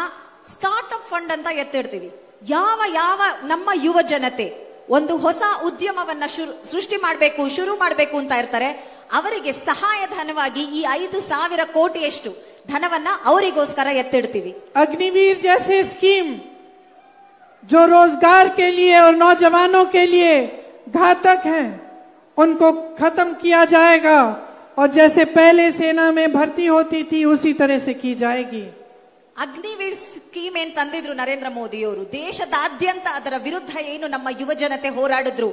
ಸ್ಟಾರ್ಟ್ಅಪ್ ಫಂಡ್ ಅಂತ ಎತ್ತಿಡ್ತೀವಿ. ಯಾವ ನಮ್ಮ ಯುವ ಜನತೆ ಒಂದು ಹೊಸ ಉದ್ಯಮವನ್ನ ಸೃಷ್ಟಿ ಮಾಡಬೇಕು, ಶುರು ಮಾಡಬೇಕು ಅಂತ ಇರ್ತಾರೆ, ಅವರಿಗೆ ಸಹಾಯ ಧನವಾಗಿ ಈ 5,000 ಕೋಟಿಯಷ್ಟು ಧನವನ್ನ ಅವರಿಗೋಸ್ಕರ ಎತ್ತಿಡ್ತೀವಿ. अग्निवीर जैसे स्कीम जो रोजगार के लिए और नौजवानों के लिए घातक हैं, उनको खत्म किया जाएगा और जैसे पहले सेना में भर्ती होती थी उसी तरह से की जाएगी। ಅಗ್ನಿವೀರ್ ಸ್ಕೀಮ್ ಏನ್ ತಂದಿದ್ರು ನರೇಂದ್ರ ಮೋದಿ ಅವರು, ದೇಶದಾದ್ಯಂತ ಅದರ ವಿರುದ್ಧ ಏನು ನಮ್ಮ ಯುವ ಜನತೆ ಹೋರಾಡಿದ್ರು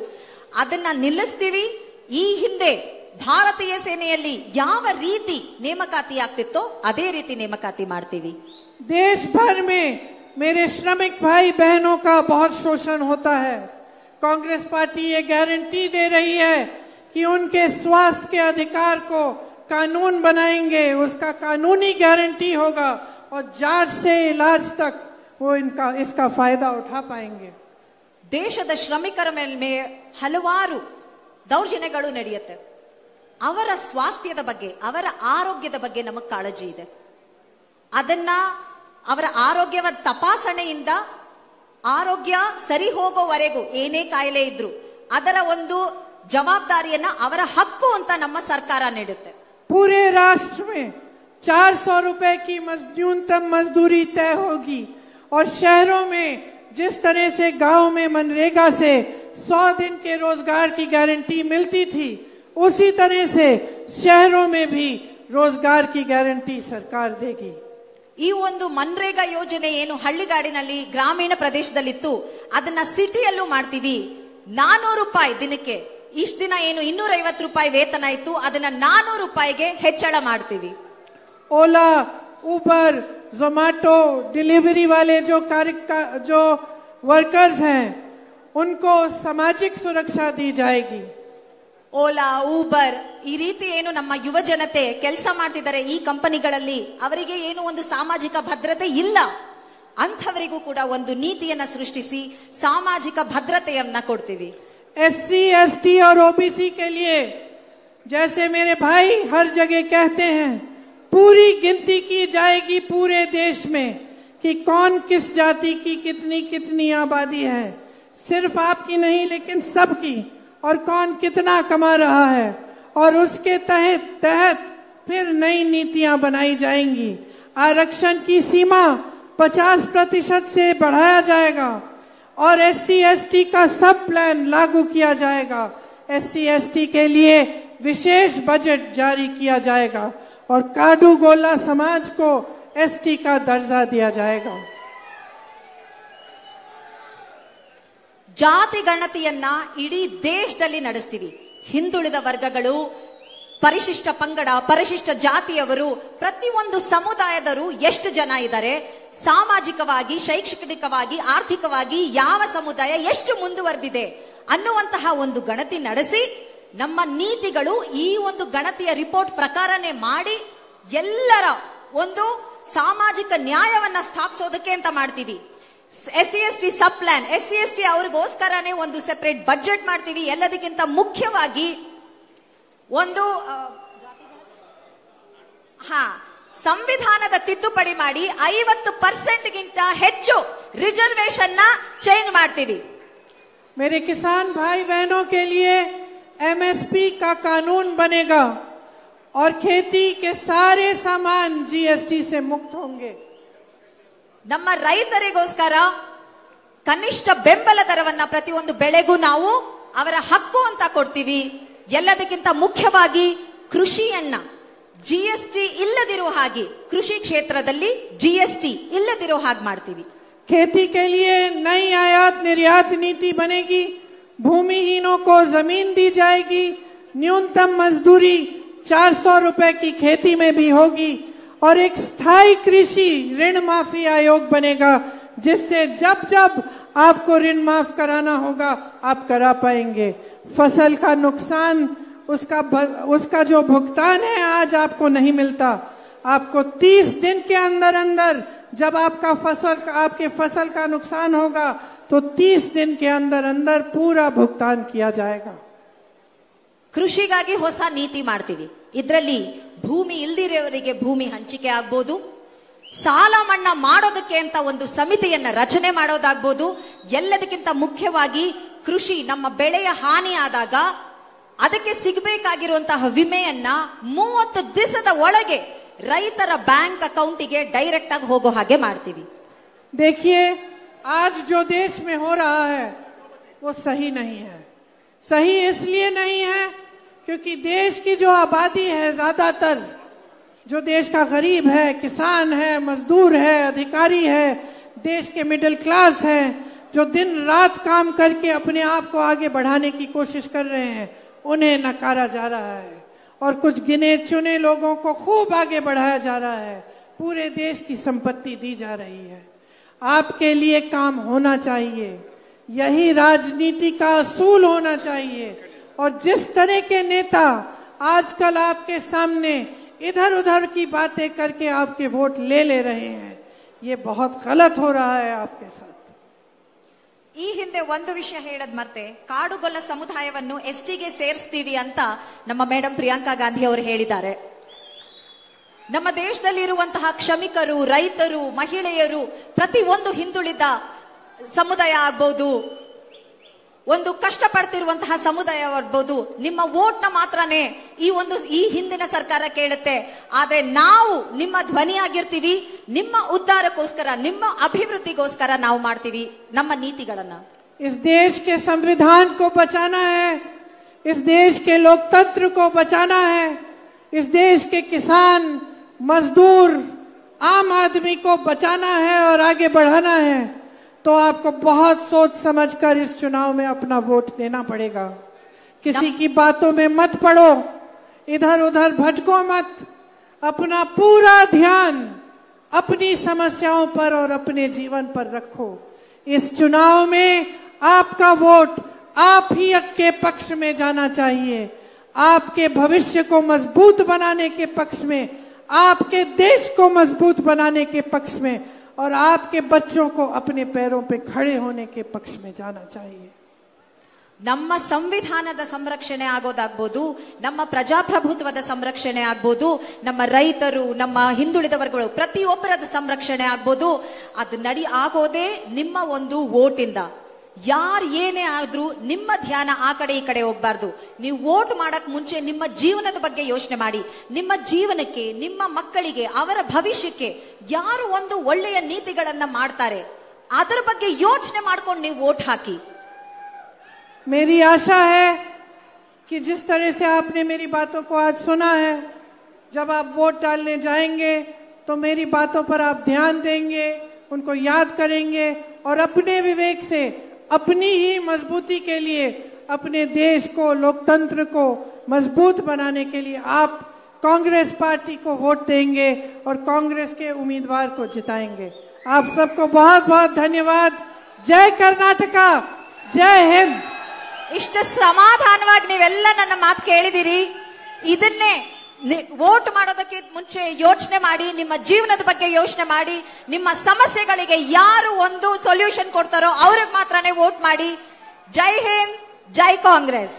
ಅದನ್ನ ನಿಲ್ಲಿಸ್ತೀವಿ. ಈ ಹಿಂದೆ ಭಾರತೀಯ ಸೇನೆಯಲ್ಲಿ ಯಾವ ರೀತಿ ನೇಮಕಾತಿ ಆಗ್ತಿತ್ತೋ ಅದೇ ರೀತಿ ನೇಮಕಾತಿ ಮಾಡ್ತೀವಿ. देश भर में मेरे श्रमिक भाई बहनों का बहुत शोषण होता है। कांग्रेस पार्टी ये गारंटी दे रही है कि उनके स्वास्थ्य के अधिकार को कानून बनाएंगे, उसका कानूनी गारंटी होगा और जांच से इलाज तक वो इसका फायदा उठा पाएंगे। ದೇಶದ ಶ್ರಮಿಕರ ಮೇಲೆ ಹಲವಾರು ದೌರ್ಜನ್ಯಗಳು ನಡೆಯುತ್ತೆ. ಅವರ ಸ್ವಾಸ್ಥ್ಯದ ಬಗ್ಗೆ, ಅವರ ಆರೋಗ್ಯದ ಬಗ್ಗೆ ನಮಗೆ ಕಾಳಜಿ ಇದೆ. ಅದನ್ನ ಅವರ ಆರೋಗ್ಯದ ತಪಾಸಣೆಯಿಂದ ಆರೋಗ್ಯ ಸರಿ ಹೋಗೋವರೆಗೂ ಏನೇ ಕಾಯಿಲೆ ಇದ್ರು ಅದರ ಒಂದು ಜವಾಬ್ದಾರಿಯನ್ನ ಅವರ ಹಕ್ಕು ಅಂತ ನಮ್ಮ ಸರ್ಕಾರ ನೀಡುತ್ತೆ. पूरे राष्ट्र में 400 रुपए की न्यूनतम मजदूरी तय होगी और शहरों में जिस तरह से गांव में मनरेगा से 100 दिन के रोजगार की गारंटी मिलती थी, उसी तरह से शहरों में भी रोजगार की गारंटी सरकार देगी। ಈ ಒಂದು ಮನ್ರೇಗಾ ಯೋಜನೆ ಏನು ಹಳ್ಳಿಗಾಡಿನಲ್ಲಿ ಗ್ರಾಮೀಣ ಪ್ರದೇಶದಲ್ಲಿತ್ತು ಅದನ್ನ ಸಿಟಿಯಲ್ಲೂ ಮಾಡ್ತೀವಿ. 400 ರೂಪಾಯಿ ದಿನಕ್ಕೆ, ಇಷ್ಟ ದಿನ ಏನು 250 ರೂಪಾಯಿ ವೇತನ ಇತ್ತು ಅದನ್ನ 400 ರೂಪಾಯಿಗೆ ಹೆಚ್ಚಳ ಮಾಡ್ತೀವಿ. ओला, उबर, जोमैटो डिलीवरी वाले जो वर्कर्स हैं उनको सामाजिक सुरक्षा दी जाएगी। ಓಲಾ, ಊಬರ್ ಈ ರೀತಿ ಏನು ನಮ್ಮ ಯುವ ಜನತೆ ಕೆಲಸ ಮಾಡ್ತಿದ್ದಾರೆ ಈ ಕಂಪನಿಗಳಲ್ಲಿ, ಅವರಿಗೆ ಏನು ಒಂದು ಸಾಮಾಜಿಕ ಭದ್ರತೆ ಇಲ್ಲ, ಅಂಥವರಿಗೂ ಕೂಡ ಒಂದು ನೀತಿಯನ್ನ ಸೃಷ್ಟಿಸಿ ಸಾಮಾಜಿಕ ಭದ್ರತೆಯನ್ನ ಕೊಡ್ತೀವಿ. SC, ST और OBC के लिए जैसे मेरे भाई हर जगह कहते हैं, पूरी गिनती की जाएगी पूरे देश में कि कौन किस जाति की कितनी कितनी आबादी है, सिर्फ आपकी नहीं लेकिन सबकी, और कौन कितना कमा रहा है, और उसके तहत फिर नई नीतियां बनाई जाएंगी. आरक्षण की सीमा 50% से बढ़ाया जाएगा और SC, ST का सब प्लान लागू किया जाएगा. SC, ST के लिए विशेष बजट जारी किया जाएगा और काडू गोला समाज को ST का दर्जा दिया जाएगा. ಜಾತಿ ಗಣತಿಯನ್ನ ಇಡೀ ದೇಶದಲ್ಲಿ ನಡೆಸ್ತೀವಿ. ಹಿಂದುಳಿದ ವರ್ಗಗಳು, ಪರಿಶಿಷ್ಟ ಪಂಗಡ, ಪರಿಶಿಷ್ಟ ಜಾತಿಯವರು, ಪ್ರತಿಯೊಂದು ಸಮುದಾಯದವರು ಎಷ್ಟು ಜನ ಇದ್ದಾರೆ, ಸಾಮಾಜಿಕವಾಗಿ, ಶೈಕ್ಷಣಿಕವಾಗಿ, ಆರ್ಥಿಕವಾಗಿ ಯಾವ ಸಮುದಾಯ ಎಷ್ಟು ಮುಂದುವರೆದಿದೆ ಅನ್ನುವಂತಹ ಒಂದು ಗಣತಿ ನಡೆಸಿ ನಮ್ಮ ನೀತಿಗಳು ಈ ಒಂದು ಗಣತಿಯ ರಿಪೋರ್ಟ್ ಪ್ರಕಾರನೇ ಮಾಡಿ ಎಲ್ಲರ ಒಂದು ಸಾಮಾಜಿಕ ನ್ಯಾಯವನ್ನ ಸ್ಥಾಪಿಸೋದಕ್ಕೆ ಅಂತ ಮಾಡ್ತೀವಿ. SC, ST ಸಬ್ ಪ್ಲಾನ್, SC, ST ಅವ್ರಿಗೋಸ್ಕರನೇ ಒಂದು ಸೆಪರೇಟ್ ಬಜೆಟ್ ಮಾಡ್ತೀವಿ. ಎಲ್ಲದಕ್ಕಿಂತ ಮುಖ್ಯವಾಗಿ ಒಂದು ಸಂವಿಧಾನದ ತಿದ್ದುಪಡಿ ಮಾಡಿ 50% ಗಿಂತ ಹೆಚ್ಚು ರಿಸರ್ವೇಶನ್ ನ ಚೇಂಜ್ ಮಾಡ್ತೀವಿ. मेरे किसान भाई बहनों के लिए MSP का कानून बनेगा और खेती के सारे सामान GST से मुक्त होंगे. ನಮ್ಮ ರೈತರಿಗೋಸ್ಕರ ಕನಿಷ್ಠ ಬೆಂಬಲ ದರವನ್ನ ಪ್ರತಿಯೊಂದು ಬೆಳೆಗೂ ನಾವು ಅವರ ಹಕ್ಕು ಅಂತ ಕೊಡ್ತೀವಿ. ಎಲ್ಲದಕ್ಕಿಂತ ಮುಖ್ಯವಾಗಿ ಕೃಷಿಯನ್ನ GST ಇಲ್ಲದಿರೋ ಹಾಗೆ, ಕೃಷಿ ಕ್ಷೇತ್ರದಲ್ಲಿ GST ಇಲ್ಲದಿರೋ ಹಾಗೆ ಮಾಡ್ತೀವಿ. खेती के लिए नई आयात निर्यात नीति बनेगी, भूमिहीनों को जमीन दी जाएगी, न्यूनतम मजदूरी 400 रुपए की खेती में भी होगी और एक स्थायी कृषि ऋण माफी आयोग बनेगा, जिससे जब जब आपको ऋण माफ कराना होगा आप करा पाएंगे। फसल का नुकसान उसका जो भुगतान है आज आपको नहीं मिलता, आपको 30 दिन के अंदर अंदर जब आपके फसल का नुकसान होगा तो 30 दिन के अंदर अंदर पूरा भुगतान किया जाएगा। ಕೃಷಿಗಾಗಿ ಹೊಸ ನೀತಿ ಮಾಡ್ತೀವಿ, ಇದರಲ್ಲಿ ಭೂಮಿ ಇಲ್ದಿರೋರಿಗೆ ಭೂಮಿ ಹಂಚಿಕೆ ಆಗ್ಬೋದು, ಸಾಲ ಮನ್ನಾ ಮಾಡೋದಕ್ಕೆ ಅಂತ ಒಂದು ಸಮಿತಿಯನ್ನ ರಚನೆ ಮಾಡೋದಾಗ್ಬೋದು, ಎಲ್ಲದಕ್ಕಿಂತ ಮುಖ್ಯವಾಗಿ ಕೃಷಿ ನಮ್ಮ ಬೆಳೆಯ ಹಾನಿ ಆದಾಗ ಅದಕ್ಕೆ ಸಿಗಬೇಕಾಗಿರುವಂತಹ ವಿಮೆಯನ್ನ 30 ದಿವಸದ ಒಳಗೆ ರೈತರ ಬ್ಯಾಂಕ್ ಅಕೌಂಟಿಗೆ ಡೈರೆಕ್ಟ್ ಆಗಿ ಹೋಗೋ ಹಾಗೆ ಮಾಡ್ತೀವಿ। देखिए, आज जो देश में हो रहा है वो सही नहीं है। सही इसलिए नहीं है क्योंकि देश की जो आबादी है, ज्यादातर जो देश का गरीब है, किसान है, मजदूर है, अधिकारी है, देश के मिडिल क्लास है, जो दिन रात काम करके अपने आप को आगे बढ़ाने की कोशिश कर रहे हैं, उन्हें नकारा जा रहा है और कुछ गिने चुने लोगों को खूब आगे बढ़ाया जा रहा है। पूरे देश की संपत्ति दी जा रही है। आपके लिए काम होना चाहिए, यही राजनीति का असूल होना चाहिए। और जिस तरह के नेता आजकल आपके सामने इधर उधर की बातें करके आपके वोट ले रहे हैं, ये बहुत गलत हो रहा है आपके साथ। ಈ ಹಿಂದೆ ಒಂದು ವಿಷಯ ಹೇಳದ್ ಮರ್ತೆ, ಕಾಡುಗೊಲ್ಲ ಸಮುದಾಯವನ್ನು ಎಸ್ಟಿಗೆ ಸೇರಿಸ್ತೀವಿ ಅಂತ ನಮ್ಮ ಮೇಡಂ ಪ್ರಿಯಾಂಕಾ ಗಾಂಧಿ ಅವರು ಹೇಳಿದ್ದಾರೆ। ನಮ್ಮ ದೇಶದಲ್ಲಿ ಇರುವಂತಹ ಕ್ಷಮಿಕರು, ರೈತರು, ಮಹಿಳೆಯರು, ಪ್ರತಿ ಒಂದು ಹಿಂದುಳಿದ ಸಮುದಾಯ ಆಗ್ಬಹುದು, ಒಂದು ಕಷ್ಟಪಡ್ತಿರುವಂತಹ ಸಮುದಾಯ ಆಗ್ಬಹುದು, ನಿಮ್ಮ ವೋಟ್ ನ ಮಾತ್ರನೇ ಈ ಹಿಂದಿನ ಸರ್ಕಾರ ಕೇಳುತ್ತೆ, ಆದ್ರೆ ನಾವು ನಿಮ್ಮ ಧ್ವನಿಯಾಗಿರ್ತೀವಿ, ನಿಮ್ಮ ಉದ್ಧಾರಕ್ಕೋಸ್ಕರ, ನಿಮ್ಮ ಅಭಿವೃದ್ಧಿಗೋಸ್ಕರ ನಾವು ಮಾಡ್ತೀವಿ ನಮ್ಮ ನೀತಿಗಳನ್ನ। इस देश के संविधान को बचाना है, इस देश के लोकतंत्र को बचाना है, इस देश के किसान, मजदूर, आम आदमी को बचाना है और आगे बढ़ाना है, तो आपको बहुत सोच समझकर इस चुनाव में अपना वोट देना पड़ेगा। किसी की बातों में मत पड़ो, इधर उधर भटको मत, अपना पूरा ध्यान अपनी समस्याओं पर और अपने जीवन पर रखो। इस चुनाव में आपका वोट आप ही के पक्ष में जाना चाहिए, आपके भविष्य को मजबूत बनाने के पक्ष में, आपके देश को मजबूत बनाने के पक्ष में और आपके बच्चों को अपने पैरों पे खड़े होने के पक्ष में जाना चाहिए। ನಮ್ಮ ಸಂವಿಧಾನದ ಸಂರಕ್ಷಣೆ ಆಗೋದಾಗ್ಬೋದು, ನಮ್ಮ ಪ್ರಜಾಪ್ರಭುತ್ವದ ಸಂರಕ್ಷಣೆ ಆಗ್ಬೋದು, ನಮ್ಮ ರೈತರು, ನಮ್ಮ ಹಿಂದುಳಿದ ವರ್ಗಗಳು ಪ್ರತಿಯೊಬ್ಬರದ ಸಂರಕ್ಷಣೆ ಆಗ್ಬೋದು, ಅದು ಆಗೋದೇ ನಿಮ್ಮ ಒಂದು ವೋಟಿಂದ। ಯಾರು ಏನೇ ಆದ್ರೂ ನಿಮ್ಮ ಧ್ಯಾನ ಆ ಕಡೆ ಈ ಕಡೆ ಹೋಗ್ಬಾರ್ದು। ನೀವು ವೋಟ್ ಮಾಡಕ್ ಮುಂಚೆ ನಿಮ್ಮ ಜೀವನದ ಬಗ್ಗೆ ಯೋಚನೆ ಮಾಡಿ, ನಿಮ್ಮ ಜೀವನಕ್ಕೆ, ನಿಮ್ಮ ಮಕ್ಕಳಿಗೆ, ಅವರ ಭವಿಷ್ಯಕ್ಕೆ ಯಾರು ಒಂದು ಒಳ್ಳೆಯ ನೀತಿಗಳನ್ನ ಮಾಡ್ತಾರೆ ಅದರ ಬಗ್ಗೆ ಯೋಚನೆ ಮಾಡ್ಕೊಂಡು ನೀವು ವೋಟ್ ಹಾಕಿ। मेरी आशा है कि जिस तरह से आपने मेरी बातों को आज सुना है, जब आप वोट डालने जाएंगे तो मेरी बातों पर आप ध्यान देंगे, उनको याद करेंगे और अपने विवेक से अपनी ही मजबूती के लिए, अपने देश को, लोकतंत्र को मजबूत बनाने के लिए आप कांग्रेस पार्टी को वोट देंगे और कांग्रेस के उम्मीदवार को जिताएंगे। आप सबको बहुत बहुत धन्यवाद। जय कर्नाटका, जय हिंद। ಇಷ್ಟ ಸಮಾಧಾನವಾಗಿ ನೀವೆಲ್ಲ ನನ್ನ ಮಾತು ಕೇಳಿದಿರಿ। ಇದನ್ನೇ ವೋಟ್ ಮಾಡೋದಕ್ಕೆ ಮುಂಚೆ ಯೋಚನೆ ಮಾಡಿ, ನಿಮ್ಮ ಜೀವನದ ಬಗ್ಗೆ ಯೋಚನೆ ಮಾಡಿ, ನಿಮ್ಮ ಸಮಸ್ಯೆಗಳಿಗೆ ಯಾರು ಒಂದು ಸೊಲ್ಯೂಷನ್ ಕೊಡ್ತಾರೋ ಅವ್ರಿಗೆ ಮಾತ್ರನೇ ವೋಟ್ ಮಾಡಿ। ಜೈ ಹಿಂದ್, ಜೈ ಕಾಂಗ್ರೆಸ್।